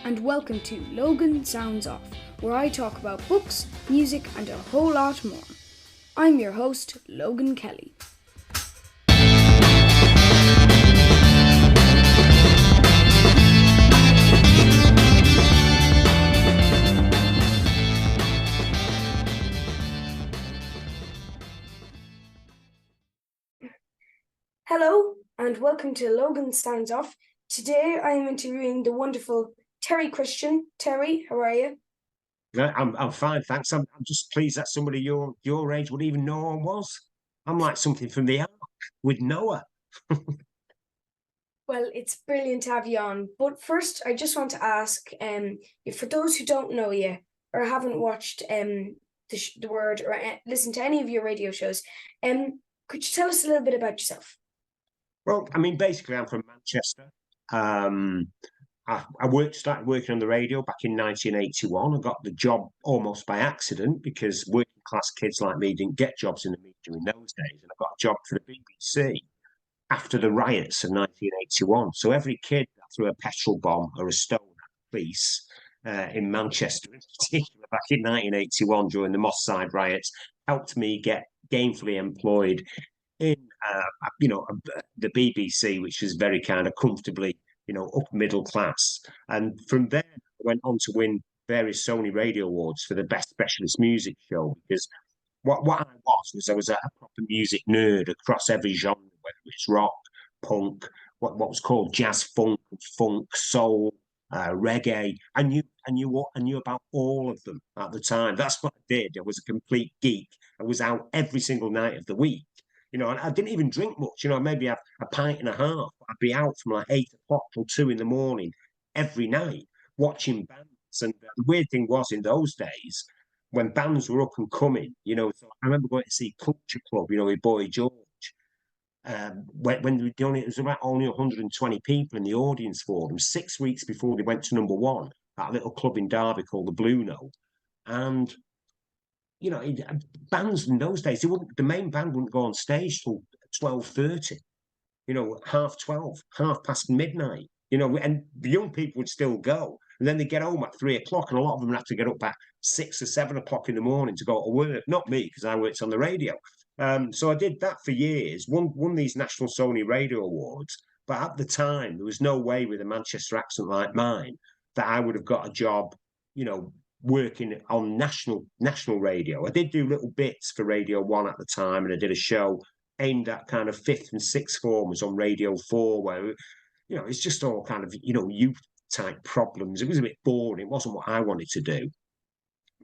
and welcome to Logan Sounds Off, where I talk about books, music, and a whole lot more. I'm your host, Logan Kelly. Hello, and welcome to Logan Sounds Off. Today I am interviewing the wonderful Terry Christian. Terry, how are you? I'm fine, thanks. I'm just pleased that somebody your age would even know who I was. I'm like something from the Ark with Noah. Well, it's brilliant to have you on. But first, I just want to ask, for those who don't know you or haven't watched the Word or listened to any of your radio shows, could you tell us a little bit about yourself? Well, I mean, basically, I'm from Manchester. I started working on the radio back in 1981. I got the job almost by accident because working class kids like me didn't get jobs in the media in those days. And I got a job for the BBC after the riots of 1981. So every kid that threw a petrol bomb or a stone at the police in Manchester, in particular, back in 1981 during the Moss Side riots, helped me get gainfully employed in, the BBC, which is very kind of comfortably, upper middle class. And from there, I went on to win various Sony Radio Awards for the best specialist music show because what I was a proper music nerd across every genre, whether it's rock, punk, what was called jazz funk, soul, reggae. I knew about all of them at the time. That's what I did. I was a complete geek. I was out every single night of the week. And I didn't even drink much. Maybe have a pint and a half. I'd be out from like 8 o'clock till 2 in the morning every night watching bands. And the weird thing was in those days when bands were up and coming, so I remember going to see Culture Club, with Boy George. When it was about only 120 people in the audience for them, 6 weeks before they went to number one, that little club in Derby called the Blue Note. And bands in those days, the main band wouldn't go on stage till 12:30, 12:30, midnight, and the young people would still go. And then they get home at 3 o'clock, and a lot of them have to get up at 6 or 7 o'clock in the morning to go to work. Not me, because I worked on the radio. So I did that for years, won these National Sony Radio Awards. But at the time, there was no way with a Manchester accent like mine that I would have got a job, working on national radio. I did do little bits for Radio 1 at the time, and I did a show aimed at kind of fifth and sixth formers on Radio 4, where, it's just all kind of, youth type problems. It was a bit boring. It wasn't what I wanted to do.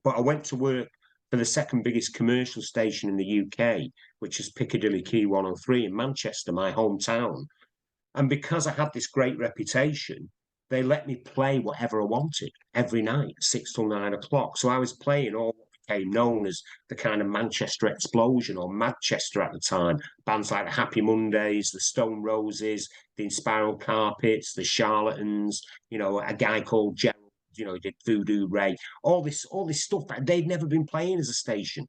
But I went to work for the second biggest commercial station in the UK, which is Piccadilly Quay 103 in Manchester, my hometown. And because I had this great reputation, they let me play whatever I wanted every night, 6 till 9 o'clock. So I was playing all what became known as the kind of Manchester explosion or Manchester at the time. Bands like the Happy Mondays, the Stone Roses, the Inspiral Carpets, the Charlatans, a guy called Gerald, he did Voodoo Ray, all this stuff that they'd never been playing as a station.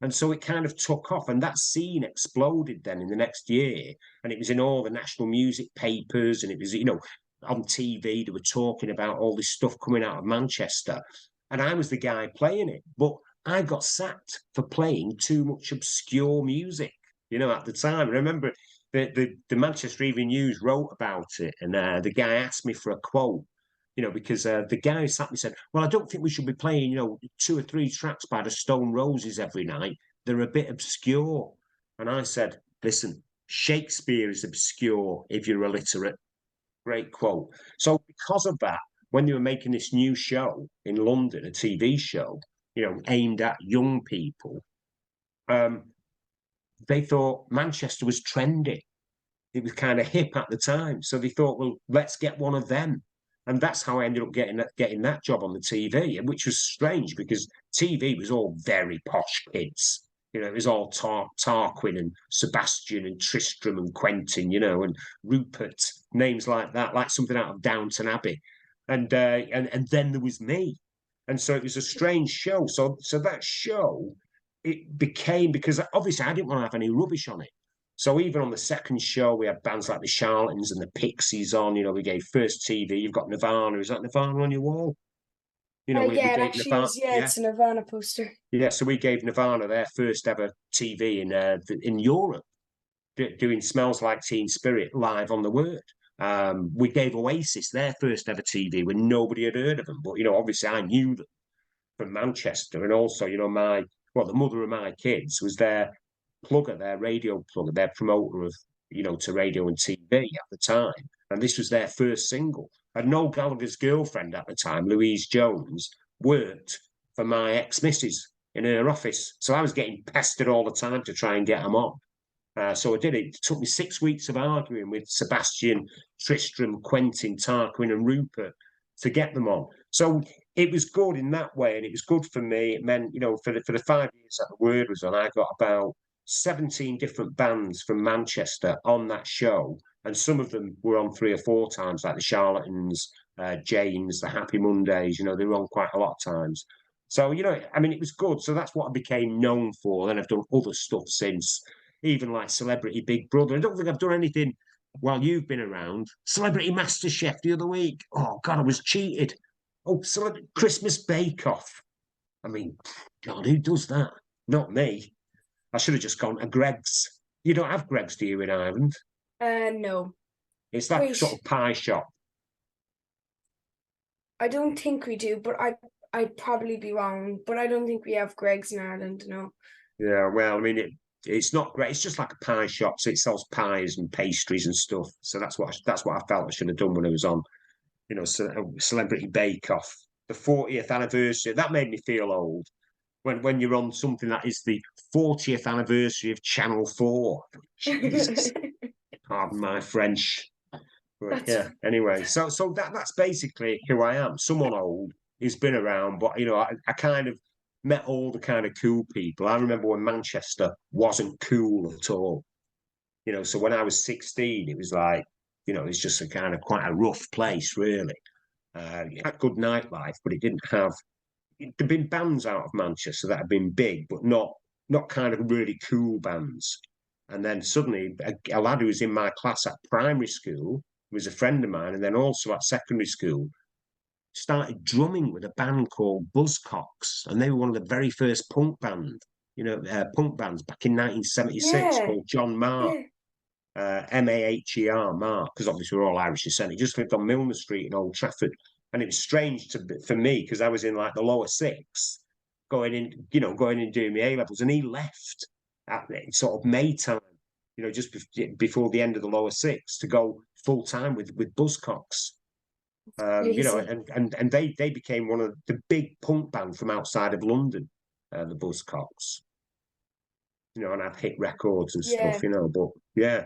And so it kind of took off, and that scene exploded then in the next year. And it was in all the national music papers, and it was, on TV, they were talking about all this stuff coming out of Manchester. And I was the guy playing it. But I got sacked for playing too much obscure music, at the time. I remember the Manchester Evening News wrote about it, and the guy asked me for a quote. Because the guy sat me said, well, I don't think we should be playing, 2 or 3 tracks by the Stone Roses every night. They're a bit obscure. And I said, listen, Shakespeare is obscure if you're illiterate. Great quote. So because of that, when they were making this new show in London, a TV show, aimed at young people, they thought Manchester was trendy. It was kind of hip at the time. So they thought, well, let's get one of them. And that's how I ended up getting that job on the TV, which was strange because TV was all very posh kids. It was all Tarquin and Sebastian and Tristram and Quentin, and Rupert, names like that, like something out of Downton Abbey. And then there was me. And so it was a strange show. So that show, it became, because obviously I didn't want to have any rubbish on it. So even on the second show, we had bands like the Charlatans and the Pixies on. We gave First TV. You've got Nirvana. Is that Nirvana on your wall? We Yeah, it gave actually Nirvana. is. Yeah, Yeah, it's a Nirvana poster. yeah. So we gave Nirvana their first ever TV in Europe, doing "Smells Like Teen Spirit" live on the Word. We gave Oasis their first ever TV when nobody had heard of them, but obviously I knew them from Manchester, and also the mother of my kids was their plugger, their radio plugger, their promoter of to radio and TV at the time, and this was their first single. And Noel Gallagher's girlfriend at the time, Louise Jones, worked for my ex-missus in her office, so I was getting pestered all the time to try and get them on. So I did it. It took me 6 weeks of arguing with Sebastian, Tristram, Quentin, Tarquin, and Rupert to get them on. So it was good in that way, and it was good for me. It meant, for the 5 years that the Word was on, I got about 17 different bands from Manchester on that show, and some of them were on 3 or 4 times, like the Charlatans, James, the Happy Mondays. They were on quite a lot of times. So it was good. So that's what I became known for. Then I've done other stuff since, even like Celebrity Big Brother. I don't think I've done anything while you've been around. Celebrity MasterChef the other week. Oh, God, I was cheated. Oh, Christmas Bake Off. I mean, God, who does that? Not me. I should have just gone to Greg's. You don't have Greg's, do you, in Ireland? No. It's that sort Wait, of pie shop. I don't think we do, but I'd probably be wrong. But I don't think we have Greg's in Ireland, no. Yeah, well, it's not great. It's just like a pie shop, so it sells pies and pastries and stuff. So that's what I felt I should have done when I was on, Celebrity Bake Off, the 40th anniversary. That made me feel old. When you're on something that is the 40th anniversary of Channel 4. Jesus, pardon my French. But That's yeah, anyway, so that's basically who I am. Someone old who's been around, but I kind of met all the kind of cool people. I remember when Manchester wasn't cool at all. So when I was 16, it was like, it's just a kind of quite a rough place, really. It had good nightlife, but it didn't have. There'd been bands out of Manchester that had been big, but not kind of really cool bands. And then suddenly, a lad who was in my class at primary school, who was a friend of mine, and then also at secondary school, started drumming with a band called Buzzcocks, and they were one of the very first punk bands back in 1976, yeah, called John Mark, yeah. Maher, Mark, because obviously we're all Irish descent. He just lived on Milner Street in Old Trafford, and it was strange for me because I was in like the lower six, going in doing my A levels, and he left at sort of May time, just before the end of the lower six, to go full time with Buzzcocks. Crazy. And they became one of the big punk band from outside of London, the Buzzcocks. And had hit records and Yeah, stuff, but yeah.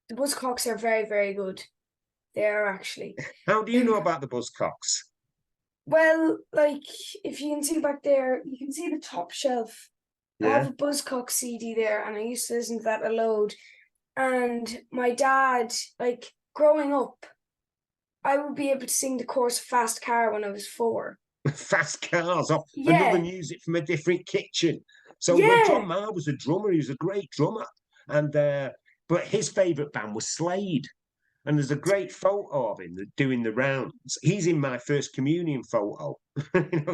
the Buzzcocks are very, very good. They are actually. How do you know about the Buzzcocks? Well, like if you can see back there, you can see the top shelf. I have Yeah. a Buzzcock CD there, and I used to listen to that a load. And my dad, like growing up, I would be able to sing the chorus of Fast Car when I was 4. Fast cars off another Yeah, music from a different kitchen. So when John yeah. Marr was a drummer, he was a great drummer. And but his favourite band was Slade. And there's a great photo of him doing the rounds. He's in my first communion photo,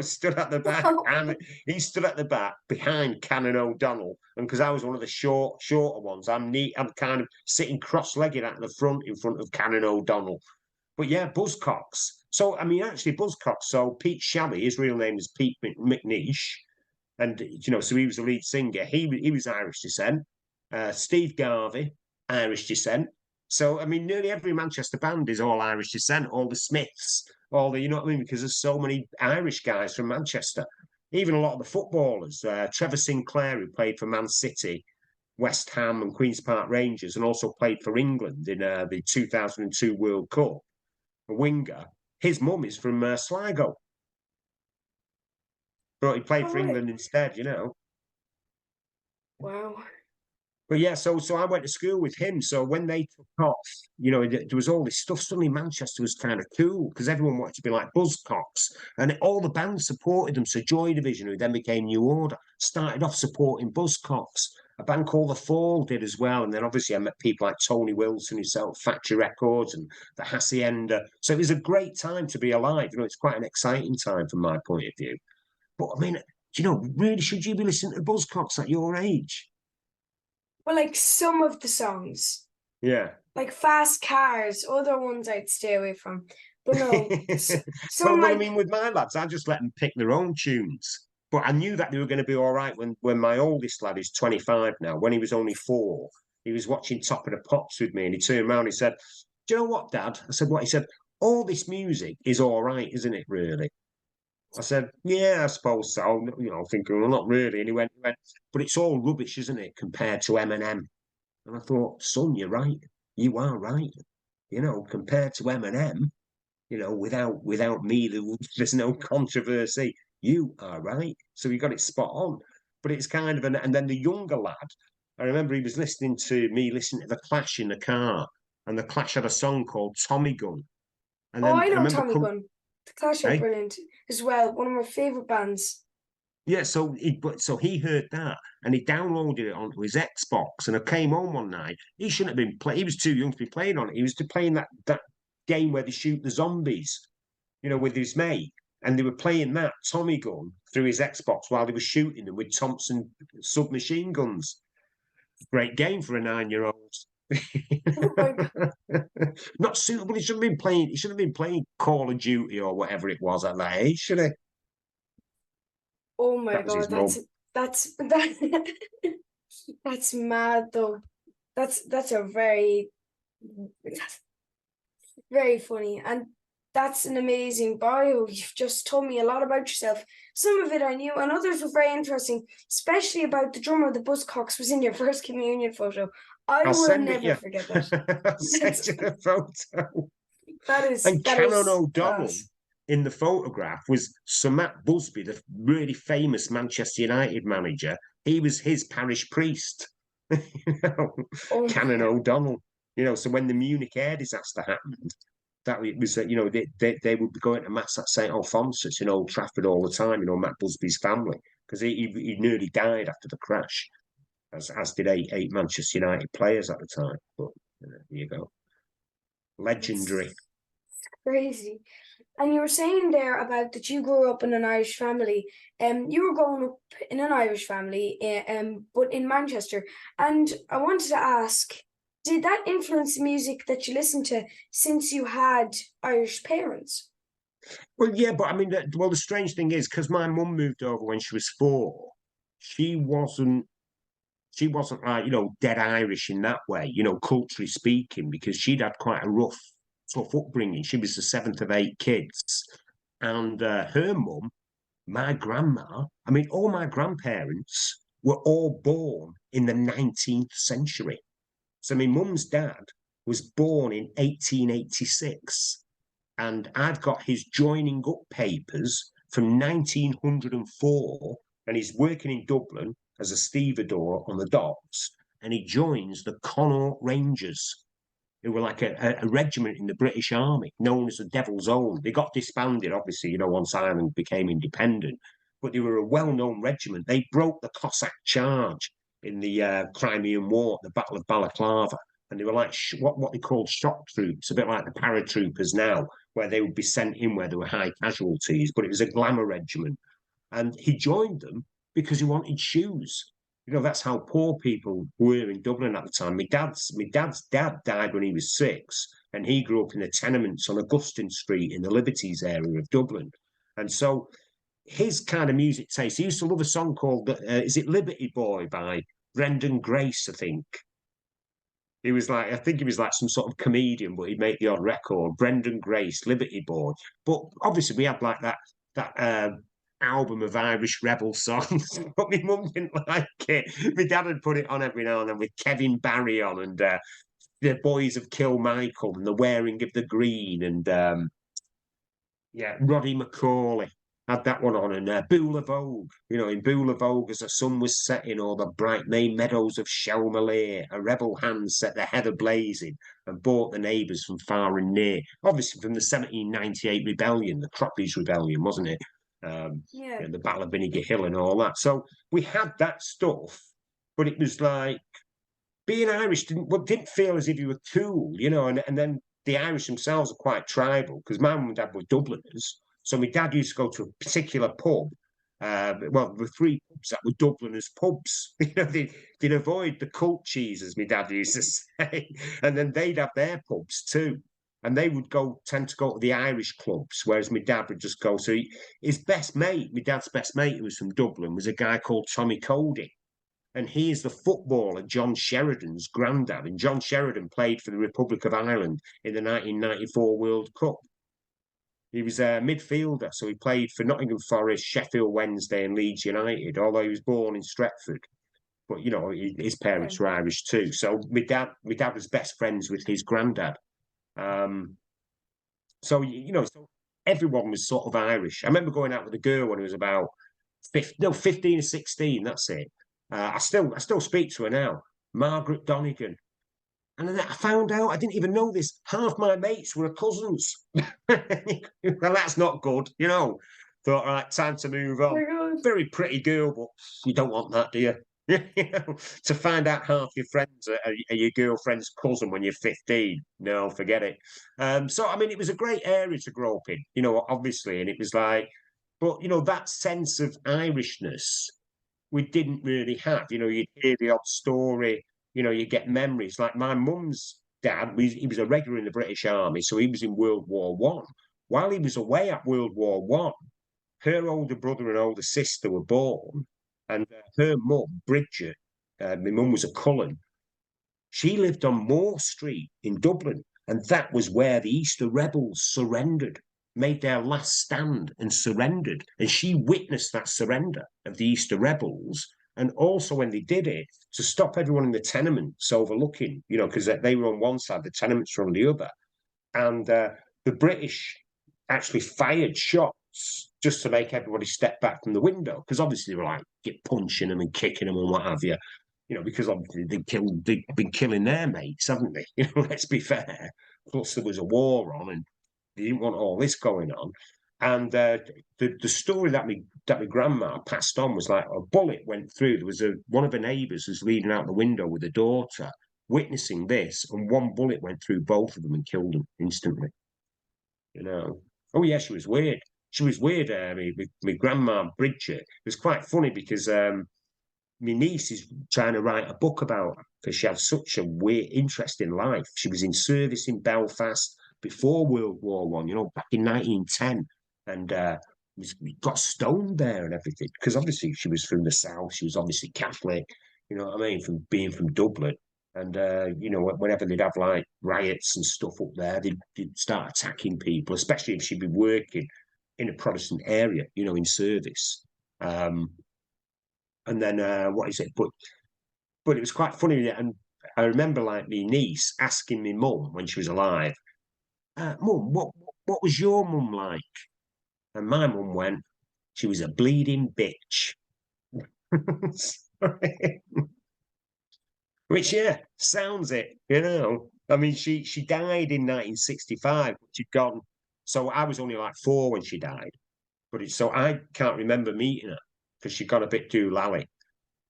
stood at the back. Wow. And he stood at the back behind Canon O'Donnell. And because I was one of the shorter ones, I'm kind of sitting cross-legged at the front in front of Canon O'Donnell. But yeah, Buzzcocks. So, actually, Buzzcocks. So, Pete Shelley, his real name is Pete McNeish. And, so he was the lead singer. He was Irish descent. Steve Garvey, Irish descent. So, nearly every Manchester band is all Irish descent, all the Smiths, all the, because there's so many Irish guys from Manchester. Even a lot of the footballers, Trevor Sinclair, who played for Man City, West Ham, and Queen's Park Rangers, and also played for England in the 2002 World Cup, a winger. His mum is from Sligo, but he played All for right. England instead, Wow. But yeah, so I went to school with him. So when they took off, there was all this stuff. Suddenly Manchester was kind of cool because everyone wanted to be like Buzzcocks, and all the bands supported them. So Joy Division, who then became New Order, started off supporting Buzzcocks, a band called The Fall did as well. And then obviously I met people like Tony Wilson, who set up Factory Records and the Hacienda. So it was a great time to be alive. It's quite an exciting time from my point of view. But I mean, really, should you be listening to Buzzcocks at your age? Well, like some of the songs, Yeah. like Fast Cars, other ones I'd stay away from. But no, some Well, I like, mean, with my lads, I just let them pick their own tunes. But I knew that they were going to be all right when my oldest lad is 25 now. When he was only 4, he was watching Top of the Pops with me, and he turned around and he said, "Do you know what, Dad?" I said, "What?" He said, "All this music is all right, isn't it, really?" I said, "Yeah, I suppose so." Thinking, "Well, not really." And he went, "But it's all rubbish, isn't it, compared to Eminem?" And I thought, "Son, you're right. You are right. Compared to Eminem, without me, there's no controversy. You are right." So he got it spot on. But it's kind of and then the younger lad, I remember he was listening to the Clash in the car, and the Clash had a song called Tommy Gun. And oh, then I I know remember Tommy Gunn. The Clash are hey, brilliant as well. One of my favorite bands. yeah, so he heard that and he downloaded it onto his Xbox. And I came home one night. He shouldn't have been playing. He was too young to be playing on it. He was playing that game where they shoot the zombies, with his mate. And they were playing that Tommy gun through his Xbox while they were shooting them with Thompson submachine guns. Great game for a 9-year-old. Oh my god. Not suitable. He shouldn't have been playing. He should have been playing Call of Duty or whatever it was at that age, should he? Oh my That was his god. mum. That that's mad though. That's a very that's very funny. And that's an amazing bio. You've just told me a lot about yourself. Some of it I knew, and others were very interesting, especially about the drummer of the Buzzcocks was in your first communion photo. I I'll will send it never you. forget that. I'll send That's you the photo. And that Canon is O'Donnell class. in the photograph was Sir Matt Busby, the really famous Manchester United manager. He was his parish priest, Oh my Canon god. O'Donnell. So when the Munich air disaster happened, that it was they would be going to mass at St Alphonsus in Old Trafford all the time. Matt Busby's family, because he nearly died after the crash, as did eight Manchester United players at the time. But there you go, legendary. It's crazy. And you were saying there about that you grew up in an Irish family. You were growing up in an Irish family, but in Manchester. And I wanted to ask, did that influence the music that you listened to since you had Irish parents? Well, yeah, but I mean, the strange thing is because my mum moved over when she was 4, she wasn't. She wasn't like dead Irish in that way, culturally speaking, because she'd had quite a rough, tough upbringing. She was the seventh of 8 kids, and her mum, my grandma. I mean, all my grandparents were all born in the 19th century. So my mum's dad was born in 1886, and I've got his joining up papers from 1904, and he's working in Dublin as a stevedore on the docks, and he joins the Connaught Rangers, who were like a regiment in the British Army, known as the Devil's Own. They got disbanded, obviously, once Ireland became independent, but they were a well-known regiment. They broke the Cossack charge in the Crimean War, the Battle of Balaclava, and they were like what they called shock troops, a bit like the paratroopers now, where they would be sent in where there were high casualties, but it was a glamour regiment. And he joined them because he wanted shoes. That's how poor people were in Dublin at the time. My dad's dad died when he was 6, and he grew up in the tenements on Augustine Street in the Liberties area of Dublin. And so his kind of music taste, he used to love a song called, is it Liberty Boy by Brendan Grace, I think. I think he was like some sort of comedian, but he'd make the odd record. Brendan Grace, Liberty Boy. But obviously, we had like that album of Irish rebel songs, but my mum didn't like it. My dad would put it on every now and then with Kevin Barry on, and the Boys of Kilmichael and the Wearing of the Green, and yeah, Roddy McCauley had that one on, and Beulah Vogue. In Beulah Vogue, as the sun was setting, all the bright May meadows of Shelmalere, a rebel hand set the heather blazing and brought the neighbours from far and near. Obviously, from the 1798 rebellion, the Croppies Rebellion, wasn't it? Yeah. The Battle of Vinegar Hill and all that. So we had that stuff, but it was like being Irish didn't feel as if you were cool, you know. And then the Irish themselves are quite tribal because my mum and dad were Dubliners, so my dad used to go to a particular pub. Well, there were three pubs that were Dubliners pubs. You know, they'd avoid the cult cheese, as my dad used to say, and then they'd have their pubs too. And they would tend to go to the Irish clubs, whereas my dad would just go. So his best mate, my dad's best mate, who was from Dublin, was a guy called Tommy Cody, and he is the footballer John Sheridan's granddad. And John Sheridan played for the Republic of Ireland in the 1994 World Cup. He was a midfielder, so he played for Nottingham Forest, Sheffield Wednesday, and Leeds United, although he was born in Stretford. But, you know, his parents were Irish too. So my dad was best friends with his granddad. So, you know, so everyone was sort of Irish. I remember going out with a girl when I was about 15 or 16, that's it. I still speak to her now, Margaret Donegan. And then I found out, I didn't even know this, half my mates were cousins. Well, that's not good, you know. Thought, all right, time to move on. Very pretty girl, but you don't want that, do you? You know, to find out half your friends are your girlfriend's cousin when you're 15. No, forget it. So, I mean, it was a great area to grow up in, you know, obviously. And it was like, but, you know, that sense of Irishness we didn't really have. You know, you'd hear the odd story, you know, you get memories. Like my mum's dad, he was a regular in the British Army, so he was in World War One. While he was away at World War One, her older brother and older sister were born, and her mum, Bridget, my mum was a Cullen. She lived on Moore Street in Dublin, and that was where the Easter rebels surrendered, made their last stand and surrendered. And she witnessed that surrender of the Easter rebels. And also when they did it, to stop everyone in the tenements overlooking, you know, because they were on one side, the tenements were on the other. And the British actually fired shots just to make everybody step back from the window, because obviously they were like punching them and kicking them and what have you. You know, because obviously they've been killing their mates, haven't they? You know, let's be fair. Plus, there was a war on, and they didn't want all this going on. And the story that my grandma passed on was like a bullet went through. There was one of her neighbours was leaning out the window with a daughter, witnessing this, and one bullet went through both of them and killed them instantly. You know. Oh yeah, she was weird. She was weird. My grandma Bridget. It was quite funny because my niece is trying to write a book about her because she had such a weird, interesting life. She was in service in Belfast before World War One, you know, back in 1910, and got stoned there and everything because obviously she was from the south. She was obviously Catholic, you know what I mean, from being from Dublin. And you know, whenever they'd have like riots and stuff up there, they'd start attacking people, especially if she'd be working in a Protestant area, you know, in service. And then what is it? But it was quite funny, and I remember like my niece asking me mum when she was alive, "Mum, what was your mum like?" And my mum went, "She was a bleeding bitch." Which yeah, sounds it, you know. I mean, she died in 1965. She'd gone, so I was only like 4 when she died. So I can't remember meeting her because she got a bit too lally.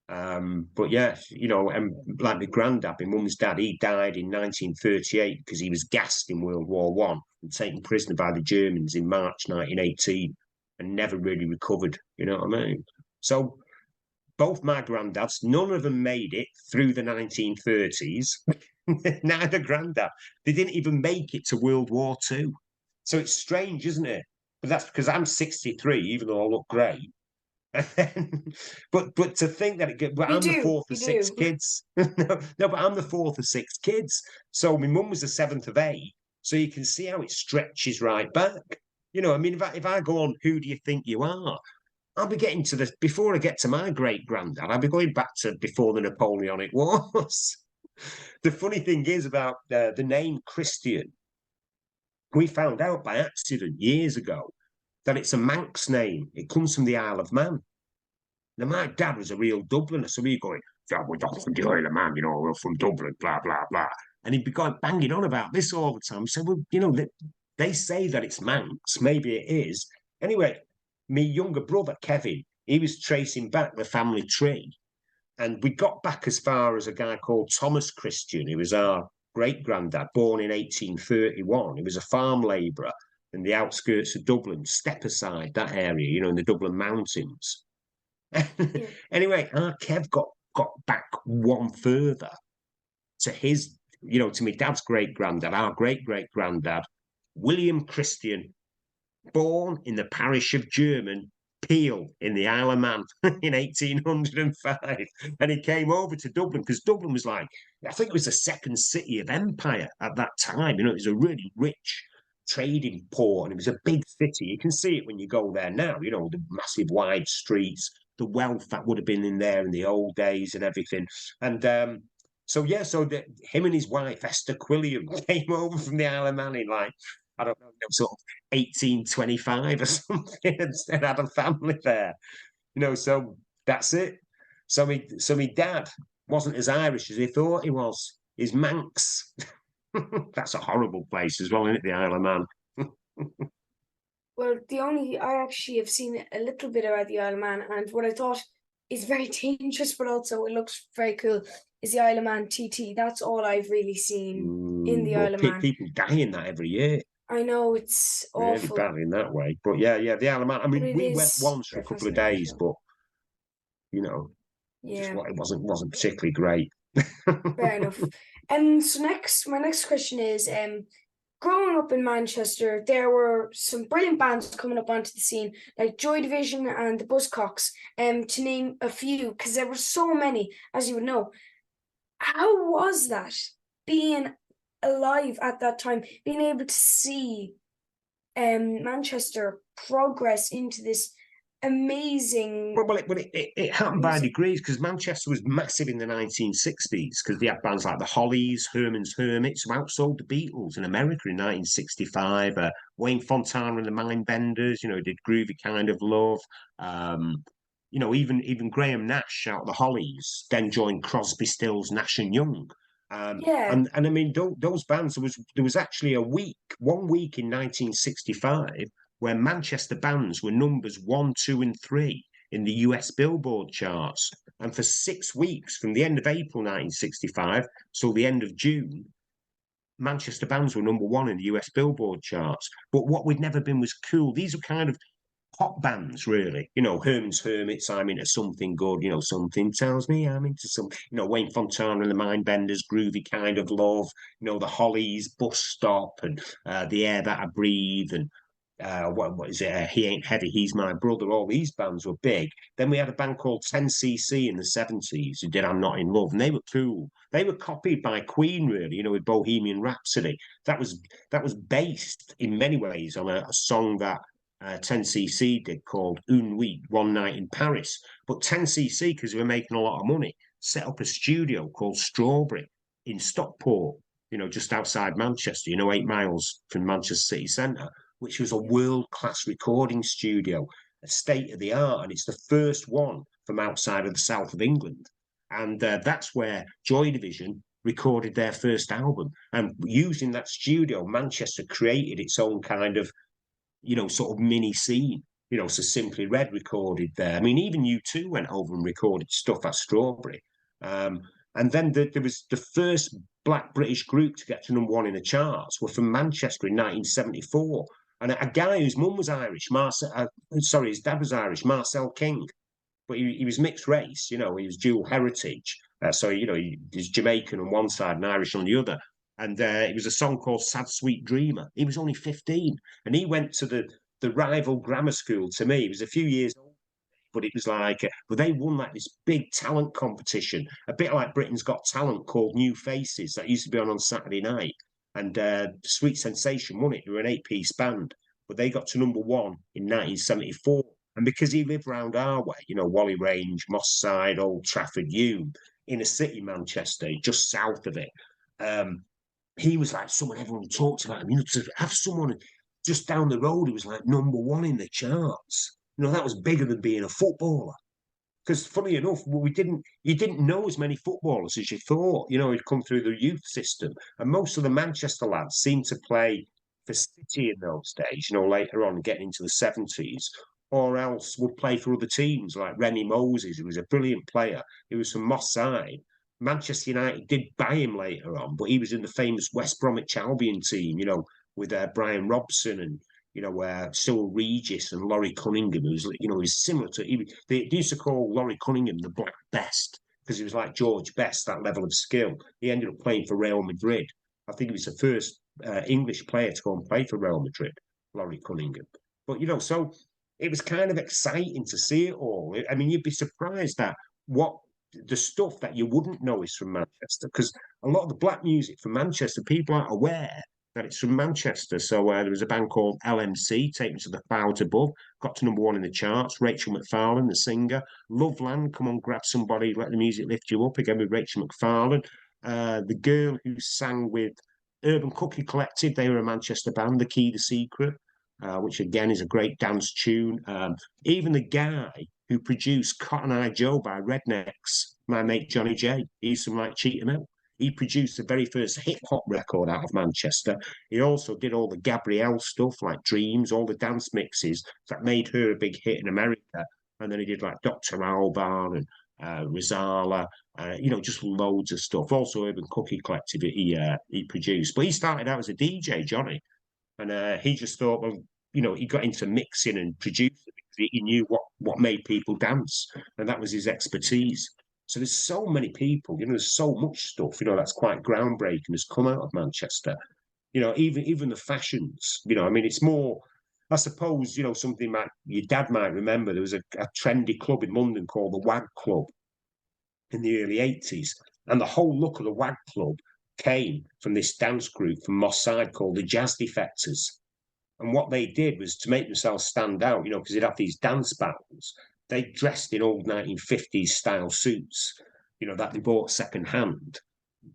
But yeah, you know, and like my granddad, my mum's dad, he died in 1938 because he was gassed in World War One and taken prisoner by the Germans in March 1918 and never really recovered. You know what I mean? So both my granddads, none of them made it through the 1930s. Neither granddad. They didn't even make it to World War Two. So it's strange, isn't it? But that's because I'm 63, even though I look great. but to think that but I'm the fourth of 6 kids. No, but I'm the fourth of 6 kids. So my mum was the 7th of 8. So you can see how it stretches right back. You know, I mean, if I go on, who do you think you are? I'll be getting to the before I get to my great granddad. I'll be going back to before the Napoleonic Wars. The funny thing is about the name Christian. We found out by accident years ago that it's a Manx name. It comes from the Isle of Man. Now, my dad was a real Dubliner, so he'd going, "Yeah, we're not from the Isle of Man, you know, we're from Dublin, blah, blah, blah." And he'd be going banging on about this all the time. So, well, you know, they say that it's Manx, maybe it is. Anyway, my younger brother, Kevin, he was tracing back the family tree. And we got back as far as a guy called Thomas Christian, who was our great granddad, born in 1831. He was a farm labourer in the outskirts of Dublin, Stepaside, that area, you know, in the Dublin Mountains. Yeah. Anyway, our Kev got back one further to his, you know, to my dad's great granddad, our great great granddad, William Christian, born in the parish of German Peel in the Isle of Man in 1805. And he came over to Dublin because Dublin was like, I think it was the second city of empire at that time. You know, it was a really rich trading port and it was a big city. You can see it when you go there now, you know, the massive wide streets, the wealth that would have been in there in the old days and everything. And so yeah, so him and his wife Esther Quilliam came over from the Isle of Man in like I don't know, sort of 1825 or something, and had a family there. You know, so that's it. So my dad wasn't as Irish as he thought he was. He's Manx. That's a horrible place as well, isn't it? The Isle of Man. Well, I actually have seen a little bit about the Isle of Man, and what I thought is very dangerous, but also it looks very cool, is the Isle of Man TT. That's all I've really seen in the Well, Isle of Man. people die in that every year. I know it's Really awful, bad in that way. But yeah, the Isle of Man. I but mean, it we went is once for very a couple of fascinating days, show. but you know, just Yeah, what it wasn't particularly great. fair enough. And so my next question is, growing up in Manchester, there were some brilliant bands coming up onto the scene, like Joy Division and the Buzzcocks, to name a few, because there were so many, as you would know. How was that being alive at that time, being able to see Manchester progress into this amazing It happened by music? degrees because Manchester was massive in the 1960s because they had bands like the Hollies, Herman's Hermits, who outsold the Beatles in America in 1965. Wayne Fontana and the Mindbenders, you know, did Groovy Kind of Love. You know, even Graham Nash out of the Hollies then joined Crosby, Stills, Nash and Young. Yeah, And I mean, those bands, there was actually one week in 1965 where Manchester bands were numbers 1, 2, and 3 in the US Billboard charts. And for 6 weeks, from the end of April 1965 till the end of June, Manchester bands were number 1 in the US Billboard charts. But what we'd never been was cool. These were kind of pop bands, really. You know, Herman's Hermits, I'm into something good. You know, something tells me I'm into something. You know, Wayne Fontana and the Mindbenders, Groovy Kind of Love. You know, the Hollies, Bus Stop, and The Air That I Breathe, and what is it? He Ain't Heavy, He's My Brother. All these bands were big. Then we had a band called 10cc in the 70s who did I'm Not in Love, and they were cool. They were copied by Queen, really, you know, with Bohemian Rhapsody. That was based in many ways on a song that 10cc did called Une Nuit, One Night in Paris. But 10cc, because they were making a lot of money, set up a studio called Strawberry in Stockport, you know, just outside Manchester, you know, 8 miles from Manchester city centre, which was a world-class recording studio, a state of the art, and it's the first one from outside of the south of England. And that's where Joy Division recorded their first album. And using that studio, Manchester created its own kind of, you know, sort of mini scene. You know, so Simply Red recorded there. I mean, even U2 went over and recorded stuff at Strawberry. And then there was the first black British group to get to number 1 in the charts were from Manchester in 1974. And a guy whose mum was Irish, his dad was Irish, Marcel King, but he was mixed race, you know, he was dual heritage. So, you know, he's Jamaican on one side and Irish on the other. And it was a song called Sad Sweet Dreamer. He was only 15 and he went to the rival grammar school to me. He was a few years old, but it was like, but they won like this big talent competition, a bit like Britain's Got Talent called New Faces that used to be on Saturday night. And Sweet Sensation won it. They were an 8-piece band, but they got to number 1 in 1974. And because he lived round our way, you know, Whalley Range, Moss Side, Old Trafford, Hume, inner city Manchester, just south of it, he was like someone everyone talked about him. You know, to have someone just down the road who was like number 1 in the charts, you know, that was bigger than being a footballer. Because funny enough, you didn't know as many footballers as you thought. You know, he'd come through the youth system, and most of the Manchester lads seemed to play for City in those days. You know, later on, getting into the 70s, or else would play for other teams like Remy Moses, who was a brilliant player. He was from Moss Side. Manchester United did buy him later on, but he was in the famous West Bromwich Albion team, with Brian Robson and Cyril Regis and Laurie Cunningham, who's he's similar to. They used to call Laurie Cunningham the Black Best because he was like George Best, that level of skill. He ended up playing for Real Madrid. I think he was the first English player to go and play for Real Madrid, Laurie Cunningham. But so it was kind of exciting to see it all. I mean, you'd be surprised at what the stuff that you wouldn't know is from Manchester, because a lot of the black music from Manchester, people aren't aware that it's from Manchester. So there was a band called LMC, Take Me to the Clouds Above, got to number 1 in the charts. Rachel McFarlane, the singer. Loveland, Come On, Grab Somebody, Let the Music Lift You Up, again with Rachel McFarlane. The girl who sang with Urban Cookie Collective, they were a Manchester band, The Key, The Secret, which again is a great dance tune. Even the guy who produced Cotton Eye Joe by Rednecks, my mate Johnny J, he's from like Cheetham Hill. He produced the very first hip hop record out of Manchester. He also did all the Gabrielle stuff like Dreams, all the dance mixes that made her a big hit in America. And then he did like Dr. Alban and Rizala, just loads of stuff. Also Urban Cookie Collective he produced. But he started out as a DJ, Johnny. And he just thought, well, he got into mixing and producing because he knew what made people dance. And that was his expertise. So there's so many people, there's so much stuff, that's quite groundbreaking has come out of Manchester. Even the fashions, I mean, it's more, I suppose, something your dad might remember. There was a trendy club in London called the Wag Club in the early 80s. And the whole look of the Wag Club came from this dance group from Moss Side called the Jazz Defectors. And what they did was to make themselves stand out, because they'd have these dance battles. They dressed in old 1950s style suits, that they bought second hand.